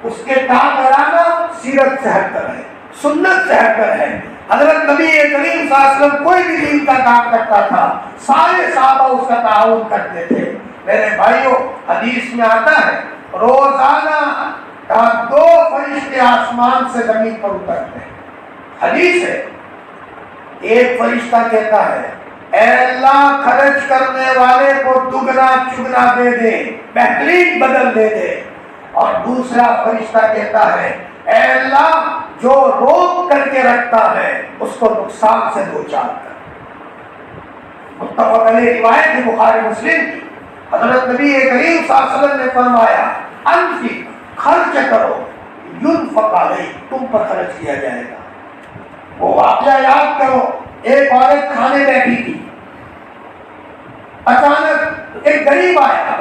اس کے ٹانگ اڑانا سیرت سے ہٹ کر ہے، سنت سے ہٹ کر ہے۔ حضرت نبی کریم صلی اللہ علیہ وسلم کوئی بھی دین کا کام کرتا تھا سارے صحابہ اس کا تعاون کرتے تھے۔ میرے بھائیوں حدیث میں آتا ہے روزانہ 2 فرشتے آسمان سے زمین پر اترتے ہیں۔ حدیث ہے ایک فرشتہ کہتا ہے اے اللہ خرچ کرنے والے کو دگنا چگنا دے دے، بہترین بدل دے دے۔ اور دوسرا فرشتہ کہتا ہے اے اللہ جو روک کر کے رکھتا ہے اس کو نقصان سے دوچار کر۔ متفق علیہ روایت ہے بخاری مسلم کی، حضرت نبی کریم صلی اللہ علیہ وسلم نے فرمایا انفق، خرچ کرو، ينفق علیہ، تم پر خرچ کیا جائے گا۔ وہ واقعہ یاد کرو، ایک عورت کھانے بیٹھی تھی، اچانک ایک غریب آیا،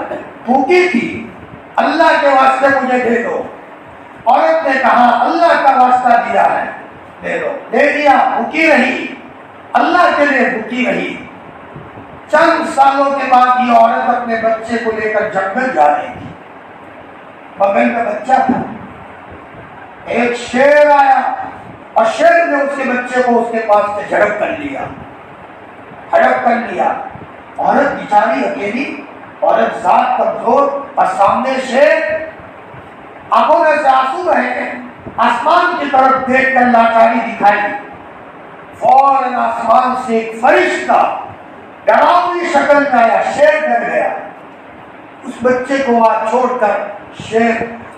بھوکی تھی، اللہ کے واسطے مجھے دے دو۔ عورت نے کہا اللہ کا واسطہ دیا ہے دے دو، دے دیا، بھوکی رہی، اللہ کے لیے بھوکی رہی۔ چند سالوں کے بعد یہ عورت اپنے بچے کو لے کر جنگل جا رہی تھی، بغل میں بچہ تھا، ایک شیر آیا اور شیر نے اس کے بچے کو اس کے پاس سے جھڑپ کر لیا، ہڑپ کر لیا۔ عورت بیچاری اکیلی، عورت ذات کمزور اور سامنے شیر، آنکھوں میں سے آنسو رہے ہیں، آسمان کی طرف دیکھ کر لاچاری دکھائی۔ فوراً آسمان سے ایک فرشتہ ڈراؤنی شکل میں آیا، شیر ڈر گیا، اس بچے کو وہاں چھوڑ کر شیر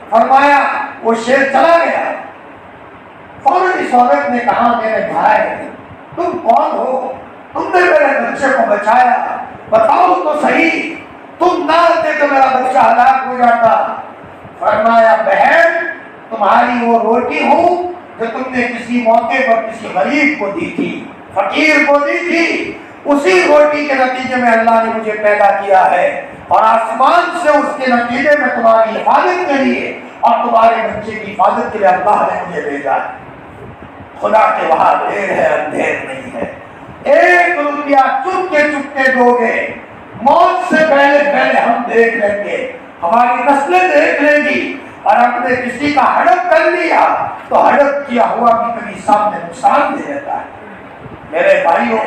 فرمایا، وہ شیر چلا گیا۔ فوراً اس عورت نے کہا میرے بھائی تم کون ہو؟ تم نے میرے بچے کو بچایا، بتاؤ تو صحیح، تم نہ آتے تو میرا بچہ ہلاک ہو جاتا۔ فرمایا بہن تمہاری وہ روٹی ہوں جو تم نے کسی موقع پر کسی غریب کو دی تھی، فقیر کو دی تھی، اسی روٹی کے نتیجے میں اللہ نے مجھے پیدا کیا ہے، اور آسمان سے اس کے نتیجے میں تمہاری حفاظت کے لیے اور تمہارے بچے کی حفاظت کے لیے اللہ نے مجھے بھیجا ہے۔ خدا کے وہاں دیر ہے اندھیر نہیں ہے۔ 1 روپیہ چپکے دو گے، موت سے پہلے ہم دیکھ لیں گے، ہماری نسلیں دیکھ لیں گی، اور ہم نے کسی کا ہڑپ کر لیا تو ہڑپ کیا ہوا بھی کبھی سامنے نقصان دے دیتا ہے۔ میرے بھائیوں،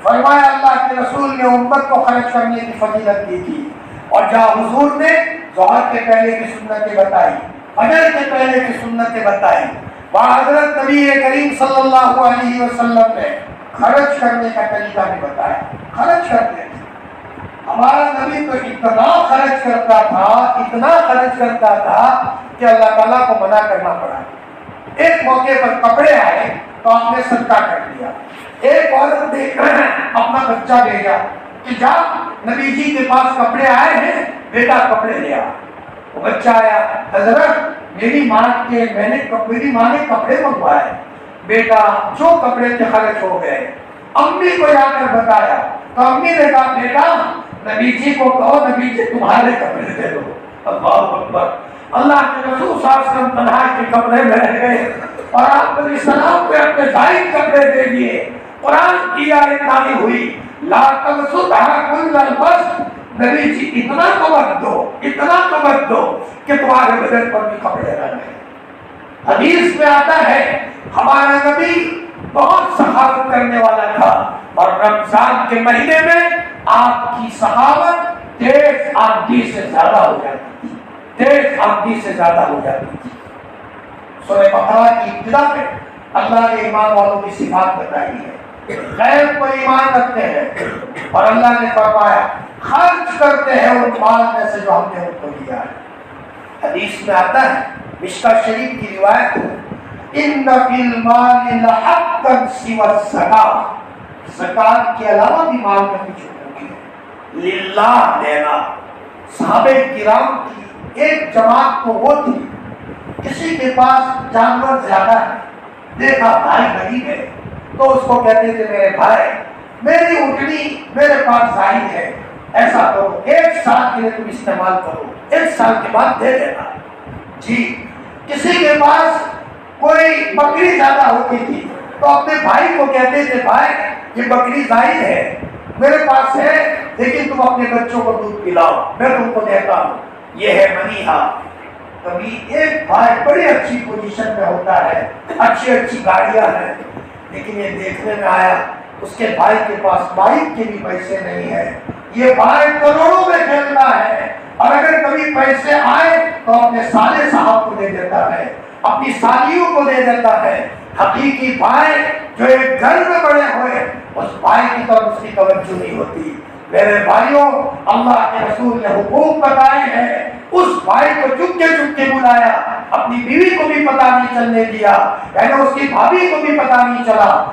فرمایا اللہ کے رسول نے امت کو خرچ کرنے کی فضیلت دی تھی، اور جہاں حضور نے ظہر کے پہلے کی سنتیں بتائی، فجر کے پہلے کی سنتیں بتائی، وہاں حضرت نبی کریم صلی اللہ علیہ وسلم نے خرچ کرنے کا طریقہ بھی بتایا۔ خرچ کرتے تھے، ہمارا نبی تو اتنا خرچ کرتا تھا، اتنا خرچ کرتا تھا کہ اللہ تعالیٰ کو منع کرنا پڑا۔ ایک موقع پر کپڑے آئے تو آپ نے صدقہ کر دیا۔ ایک عورت نے اپنا بچہ بھیجا کہ جا نبی جی کے پاس کپڑے آئے ہیں، بیٹا کپڑے لے آ۔ وہ بچہ آیا، حضرت میری ماں نے کپڑے منگوائے، بیٹا جو کپڑے تھے خرچ ہو گئے۔ امی کو جا کر بتایا تو امی نے کہا بیٹا نبی جی کو کہو نبی جی تمہارے کپڑے دے دو۔ اللہ اکبر، اللہ کے رسول صلی اللہ علیہ وسلم تنہا کے کپڑے میں رہ گئے اور آپ علیہ السلام کو اپنے بھائی کپڑے دے دیے۔ قرآن کی آیت نازل ہوئی لا تبسطها كل البسط، نبی جی اتنا تو مت دو کہ تمہارے بدن پر بھی کپڑے نہ رہیں۔ حدیث میں آتا ہے ہمارا نبی بہت سخاوت کرنے والا تھا، اور رمضان کے مہینے میں آپ کی سخاوت تیز آندھی سے زیادہ ہو جاتی تھی۔ سورہ بقرہ کی ابتدا میں اللہ نے ایمان والوں کی صفات بتائی ہے، غیب پر ایمان رکھتے ہیں، اور اللہ نے فرمایا خرچ کرتے ہیں ان مال میں سے جو ہم نے ان کو دیا ہے۔ حدیث میں آتا ہے، مشکاۃ شریف کی روایت ہے، ان فی المال لحقا سوى الزکاۃ، زکات کے علاوہ بھی مال میں کچھ حقوق ہے۔ للہ دینا، صحابہ کرام کی ایک جماعت تو وہ تھی، کسی کے پاس جانور زیادہ ہے، دیکھا بھائی غریب ہے تو اس کو کہتے تھے میرے بھائی میری اٹھنی میرے پاس زائد ہے، ایسا کرو 1 سال کے لیے تم استعمال کرو، 1 سال کے بعد دے دینا۔ جی، کسی کے پاس کوئی بکری زیادہ ہوتی تھی تو اپنے بھائی کو کہتے تھے بھائی یہ بکری زائد ہے میرے پاس ہے، لیکن تم اپنے بچوں کو دودھ پلاؤ، میں تم کو دیتا ہوں، یہ ہے منیہا۔ کبھی ایک بھائی بڑی اچھی پوزیشن میں ہوتا ہے، اچھی گاڑیاں ہیں، لیکن یہ دیکھنے میں آیا اس کے بھائی کے پاس بائک کے بھی پیسے نہیں ہے، یہ بھائی کروڑوں میں کھیلتا ہے، اور اگر کبھی پیسے آئے تو اپنے سالے صاحب کو دے دیتا ہے، اپنی سالیوں کو دے دیتا ہے، حقیقی بھائی جو ایک گھر میں بڑے ہوئے اس بھائی کی طرف اس کی توجہ نہیں ہوتی۔ میرے بھائیوں، اللہ کے رسول نے حقوق بتائے ہیں، اس بھائی کو چپ کے بلایا، اپنی بیوی کو بھی پتہ نہیں چلنے دیا، یعنی اس کی بھابھی کو بھی پتہ نہیں چلا۔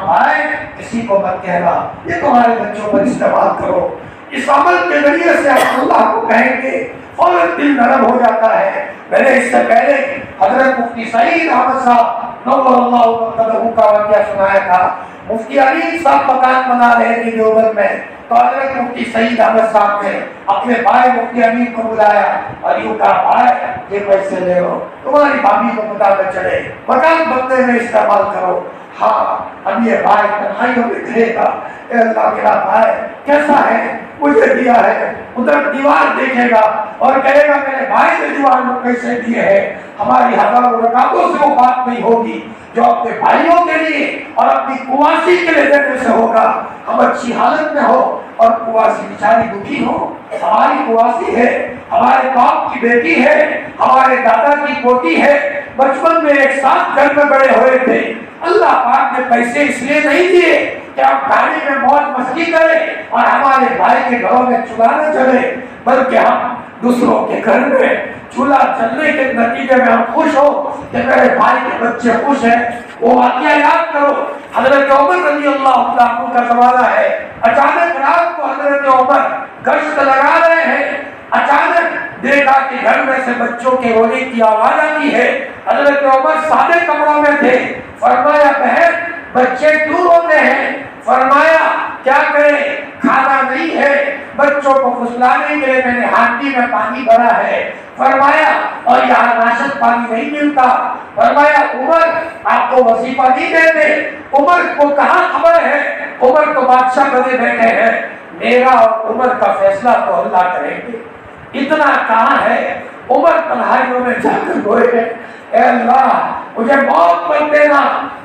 بھائی کسی کو مت کہنا، یہ تمہارے بچوں پر استعمال کرو۔ اس عمل کے ذریعے سے آپ اللہ کو کہیں گے، فوراً دل نرم ہو جاتا ہے۔ میں نے اس سے پہلے حضرت مفتی سعید احمد صاحب نور اللہ قدرہ کا واقعہ سنایا تھا۔ مفتی علی صاحب مکان بنا رہے تھے دیوبند میں، تو حضرت مفتی سعید احمد صاحب نے اپنے بھائی مفتی امین کو بلایا اور یوں کہا، بھائی یہ پیسے لے لو، تمہاری بھابھی کو پتہ نہ چلے، مکان بننے میں استعمال کرو۔ ہاں اب یہ بھائی تنہائیوں میں کہے گا، اے اللہ میرا بھائی کیسا ہے، مجھے دیا ہے، ادھر دیوار دیکھے گا اور کہے گا میرے بھائی نے دیوار میں پیسے دیے ہیں۔ ہماری ہزاروں رکعتوں سے وہ بات نہیں ہوگی جو اپنے بھائیوں کے لیے اور اپنی کواسی کے لیے دینے سے ہوگا۔ ہم اچھی حالت میں ہو اور کواسی بیچاری دکھی ہو، ہماری کواسی ہے، ہمارے باپ کی بیٹی ہے، ہمارے دادا کی پوتی ہے، بچپن میں ایک ساتھ گھر میں بڑے ہوئے تھے۔ اللہ پاک نے پیسے اس لیے نہیں دیے کہ ہم گاڑی میں موج مستی کریں اور ہمارے بھائی کے گھروں میں چولہا نہ جلے، بلکہ ہم دوسروں کے گھر میں چولہا چلنے کے نتیجے میں ہم خوش ہو کہ میرے بھائی کے بچے خوش ہیں۔ وہ واقعہ یاد کرو، حضرت عمر رضی اللہ عنہ کا زمانہ ہے، اچانک رات کو حضرت عمر گشت لگا رہے ہیں، اچانک دیکھا کہ گھر میں سے بچوں کے رونے کی آواز آتی ہے۔ حضرت عمر سادے کپڑوں میں تھے، فرمایا بہن بچے کیوں روتے ہیں؟ فرمایا کیا کریں، کھانا نہیں ہے، بچوں کو پھسلانے کے لیے میں نے ہانڈی میں پانی بھرا ہے۔ فرمایا اور یہاں راشن پانی نہیں ملتا۔ فرمایا عمر آپ کو وظیفہ نہیں دیتے؟ عمر کو کہاں خبر ہے، عمر تو بادشاہ بنے بیٹھے ہیں، میرا اور عمر کا فیصلہ تو اللہ کریں گے۔ اتنا کہاں ہے، عمر تنہائیوں میں جا کر روئے، اے اللہ مجھے موت پر دینا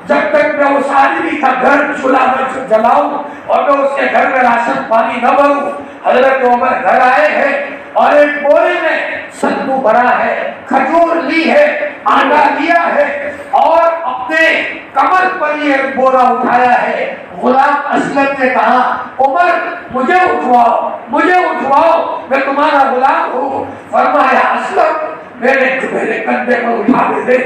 جب تک میں اس آدمی کا گھر چولہا نہ جلاؤں اور میں اس کے گھر میں راشن پانی نہ بھروں۔ حضرت عمر گھر آئے ہیں اور ایک بورے میں سدو بھرا ہے، کھجور لی ہے، آنڈا لیا ہے اور اپنے کمر پر یہ بورا اٹھایا ہے۔ غلام اسلم نے کہا عمر مجھے اٹھواؤ، مجھے اٹھواؤ، میں تمہارا غلام ہوں۔ فرمایا اسلم میرے کندھے پر اٹھا دے،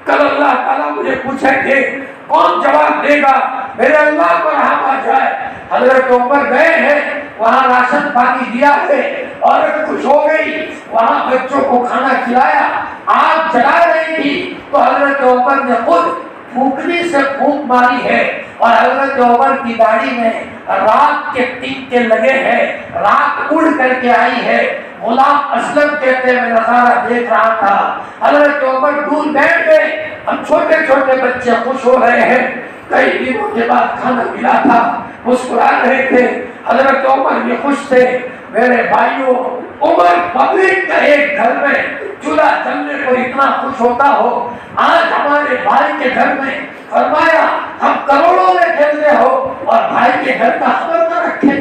کل اللہ تعالیٰ مجھے پوچھیں گے کون جواب دے گا، میرے اللہ پر رحم آ جائے۔ حضرت عمر گئے ہیں، وہاں راشن پانی دیا ہے، عورت خوش ہو گئی، وہاں بچوں کو کھانا کھلایا، آگ جلا رہی تھی تو حضرت عمر نے خود پھونکنے سے پھونک ماری ہے اور حضرت عمر کی داڑھی میں رات کے تینکے لگے ہیں، رات اڑ کر کے آئی ہے۔ غلام اسلم کہتے میں نظارہ دیکھ رہا تھا، حضرت عمر دور بیٹھ گئے، ہم چھوٹے چھوٹے بچے خوش ہو رہے ہیں، کئی دنوں کے بعد کھانا ملا تھا، مسکرا رہے تھے، حضرت عمر بھی خوش تھے۔ میرے بھائیوں، عمر پبلک کا ایک گھر میں چولہا جلنے کو اتنا خوش ہوتا ہو، آج ہمارے بھائی کے گھر میں فرمایا ہم کروڑوں میں کھیلتے ہو اور بھائی کے گھر کا خبر نہ رکھے،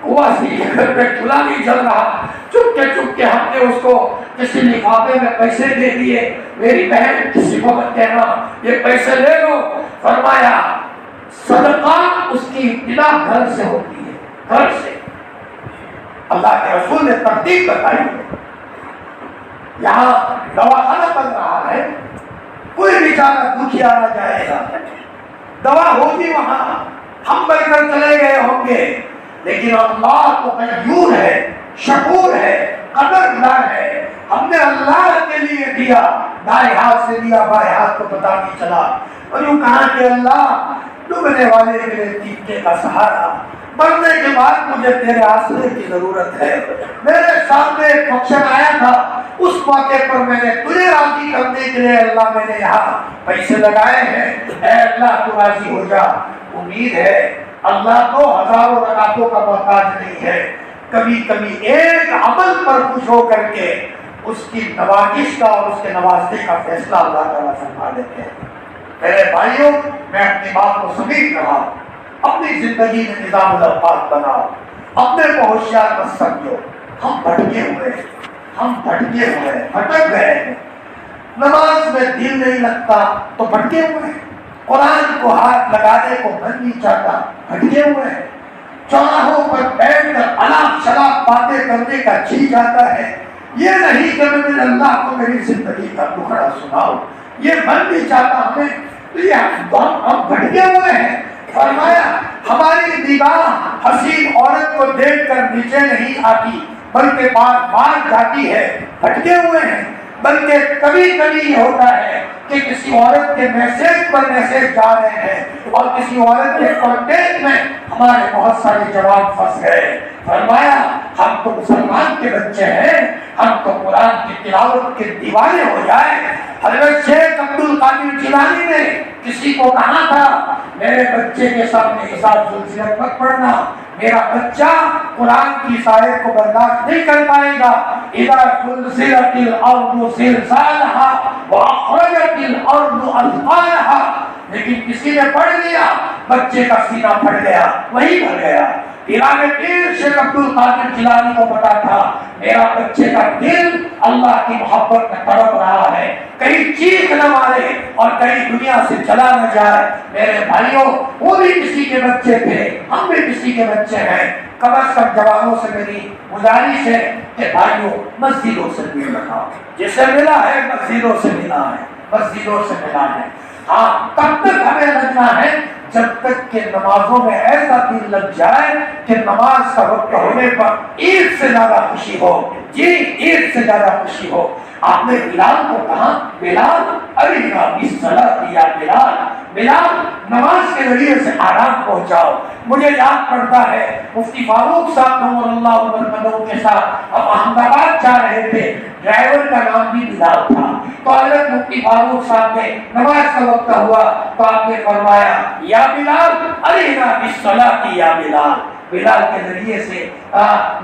کواسی کے گھر میں چولہا نہیں جل رہا، چپ کے ہم نے اس کو کسی لفافے میں پیسے دے دیے، میری بہن کسی کو مت کہنا یہ پیسے لے لو۔ فرمایا صدقہ اس کی ابتدا گھر سے ہوتی ہے، گھر سے۔ اللہ کے رسول نے ترتیب بتائی ہے، یہاں دواخانہ بن رہا ہے، کوئی بیچارہ دکھیا نہ جائے گا، دوا ہوگی وہاں، ہم بن کر چلے گئے ہوں گے، لیکن اللہ تو غیور ہے، شکور ہے، قدردان ہے۔ ہم نے اللہ کے لیے دیا، دائیں ہاتھ سے دیا، بائیں ہاتھ کو پتہ نہیں چلا، اور یوں کہا کہ اللہ ڈوبنے والے کے لیے تیکے کا سہارا، مرنے کے بعد مجھے تیرے آسرے کی ضرورت ہے۔ میرے سامنے ایک فنکشن آیا تھا، اس موقع پر میں نے تجھے راضی کرنے کے لیے اللہ میں نے یہاں پیسے لگائے ہیں، اے اللہ تو راضی ہو جا۔ امید ہے اللہ تو ہزاروں رکعتوں کا محتاج نہیں ہے، کبھی کبھی ایک عمل پر خوش ہو کر کے اس کی نوازش کا اور اس کے نوازنے کا فیصلہ اللہ تعالیٰ فرما دیتے ہیں۔ میرے بھائیوں، میں اپنی بات کو سمیٹ رہا ہوں، اپنی زندگی میں نظام الاوقات بناؤ، اپنے کو ہوشیار مت سمجھو۔ ہم بھٹکے ہوئے بھٹک گئے ہیں، نماز میں دل نہیں لگتا تو بھٹکے ہوئے ہیں۔ قرآن کو ہاتھ لگانے کو من نہیں چاہتا، ہٹے ہوئے ہیں، چوراہوں پر بیٹھ کر الاپ شلاپ باتیں کرنے کا جی جاتا ہے، یہ نہیں کہ میں اللہ کو میری زندگی کا ٹکڑا سناؤ، یہ من نہیں چاہتا ہمیں، تو یہ ہم بھٹکے ہوئے ہیں۔ فرمایا ہماری نگاہ حسین عورت کو دیکھ کر نیچے نہیں آتی بلکہ بار بار جاتی ہے، بھٹکے ہوئے ہیں۔ بلکہ کبھی کبھی یہ ہوتا ہے کہ کسی عورت کے میسج پر میسج جا رہے ہیں اور کسی عورت کے کانٹیکٹ میں ہمارے بہت سارے جواب پھنس گئے۔ فرمایا ہم تو مسلمان کے بچے ہیں، ہم تو قرآن کی تلاوت کے دیوانے ہو جائیں۔ حضرت شیخ عبد القادر جیلانی نے کسی کو کہا تھا میرے بچے کے سامنے حساب سلسلت مت پڑھنا، میرا بچہ قرآن کی آیت کو برداشت نہیں کر پائے گا۔ اذا زلزلت الارض زلزالها واخرجت الارض اثقالها، لیکن کسی نے پڑھ لیا، بچے کا سینہ پھٹ گیا، وہی بھر گیا۔ پیران پیر شیخ عبد القادر جیلانی کو پتا تھا میرا بچے کا دل اللہ کی محبت میں تڑپ رہا ہے، کہیں چیخ نہ مارے اور کہیں دنیا سے چلا نہ جائے۔ میرے بھائیوں، وہ بھی کسی کے بچے تھے، ہم بھی کسی کے بچے ہیں۔ کم از کم جوانوں سے میری گزارش ہے کہ بھائیوں مسجدوں سے مل رکھا، جسے ملا ہے مسجدوں سے ملا ہے، مسجدوں سے ملا ہے۔ ہاں تب تک ہمیں لگنا ہے جب تک کہ نمازوں میں ایسا دل لگ جائے کہ نماز کا وقت ہونے پر عید سے زیادہ خوشی ہو، جی عید سے زیادہ خوشی ہو۔ آپ نے بلال کو کہا بلال ارینا بالصلاۃ یا بلال، بلال نماز کے ذریعے سے آرام پہنچاؤ۔ مجھے یاد پڑتا ہے مفتی فاروق صاحب نور اللہ مرکزوں کے ساتھ ہم احمد آباد جا رہے تھے، ڈرائیور کا نام بھی بلال تھا، تو حضرت مفتی فاروق صاحب نے نماز کا وقت ہوا تو آپ نے فرمایا یا بلال ارینا بالصلاۃ یا بلال، بلال کے ذریعے سے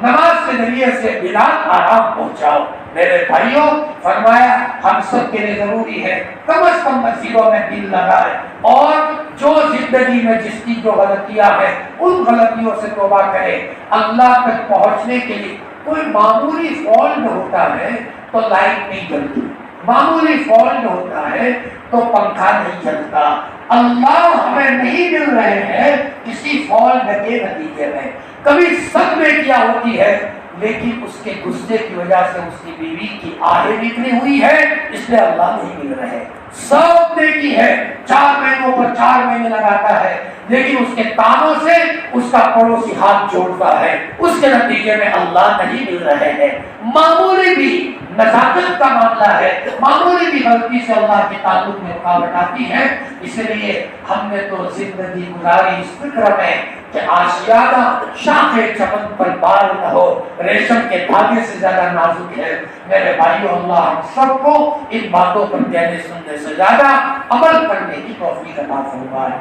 نماز کے ذریعے سے بلال آرام پہنچاؤ۔ میرے بھائیوں، فرمایا ہم سب کے لیے ضروری ہے کم از کم مسجدوں میں دل لگائے اور جو زندگی میں جس کی جو غلطیاں ہیں ان غلطیوں سے توبہ کرے۔ اللہ تک پہنچنے کے لیے کوئی معمولی فالٹ ہوتا ہے تو لائٹ نہیں جلتی، معمولی فالٹ ہوتا ہے تو پنکھا نہیں چلتا۔ اللہ ہمیں نہیں مل رہے ہیں کسی فالٹ کے نتیجے میں، کبھی صدمے کیا ہوتی ہے لیکن اس کے غصے کی وجہ سے اس کی بیوی کی آہیں نکلی ہوئی ہے، اس لیے اللہ نہیں مل رہے۔ سب نیکی ہے، 4 مہینوں پر 4 مہینے لگاتا ہے لیکن اس کے کاموں سے اس کا پڑوسی ہاتھ جوڑتا ہے، اس کے نتیجے میں اللہ نہیں مل رہے ہیں۔ معمولی بھی نزاکت کا معاملہ ہے، معمولی بھی غلطی سے اللہ کے تعلق میں رکاوٹ آتی ہے۔ اس لیے ہم نے تو زندگی گزاری اس فکر میں کہ آشیانہ شاخ چمن پر بال نہ ہو، ریشم کے دھاگے سے زیادہ نازک ہے۔ میرے بھائیو، اللہ ہم سب کو ان باتوں پر کہنے سننے سے زیادہ عمل کرنے کی توفیق عطا فرمائے۔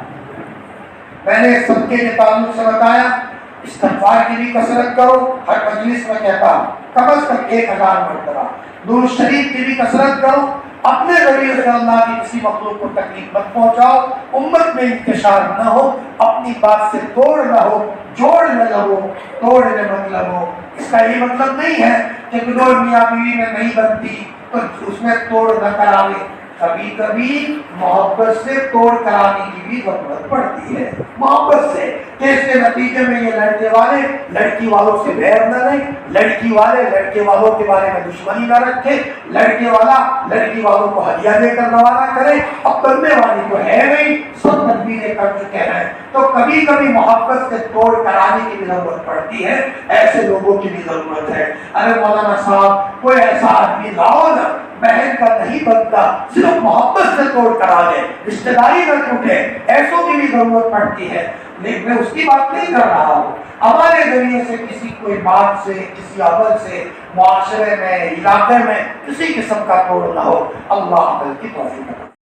میں نے سب کے تعلق سے بتایا استغفار کی بھی کثرت کرو، ہر مجلس میں کہتا ہوں کم از کم 1000 مرتبہ درود شریف کی بھی کثرت کرو، اپنے ذریعے سے اللہ کی کسی مخلوق کو تکلیف مت پہنچاؤ، امت میں انتشار نہ ہو، اپنی بات سے توڑ نہ ہو، جوڑ نہ لگو، توڑنے مت لگو۔ اس کا یہ مطلب نہیں ہے کہ دو میاں بیوی میں نہیں بنتی تو اس میں توڑ نہ کراوے، کبھی کبھی محبت سے توڑ کرانے کی بھی ضرورت پڑتی ہے، محبت سے، کہ اس کے نتیجے میں یہ لڑکے والے لڑکی والوں سے بیر نہ لیں، لڑکی والے لڑکے والوں کے بارے میں دشمنی نہ رکھے، لڑکے والا لڑکی والوں کو ہدیہ دے کر روانہ کرے، اب بننے والی تو ہے نہیں، سب تدبیریں کر چکے ہیں، تو کبھی کبھی محبت سے توڑ کرانے کی بھی ضرورت پڑتی ہے، ایسے لوگوں کی بھی ضرورت ہے۔ ارے مولانا صاحب کوئی ایسا آدمی لاؤ نا، بہن کا نہیں بنتا، صرف محبت سے توڑ کرا دے، رشتہ داری نہ ٹوٹے، ایسوں کی بھی ضرورت پڑتی ہے۔ لیکن میں اس کی بات نہیں کر رہا ہوں، ہمارے ذریعے سے کسی کوئی بات سے، کسی عمل سے معاشرے میں، علاقے میں کسی قسم کا توڑ نہ ہو۔ اللہ عمل کی توفیق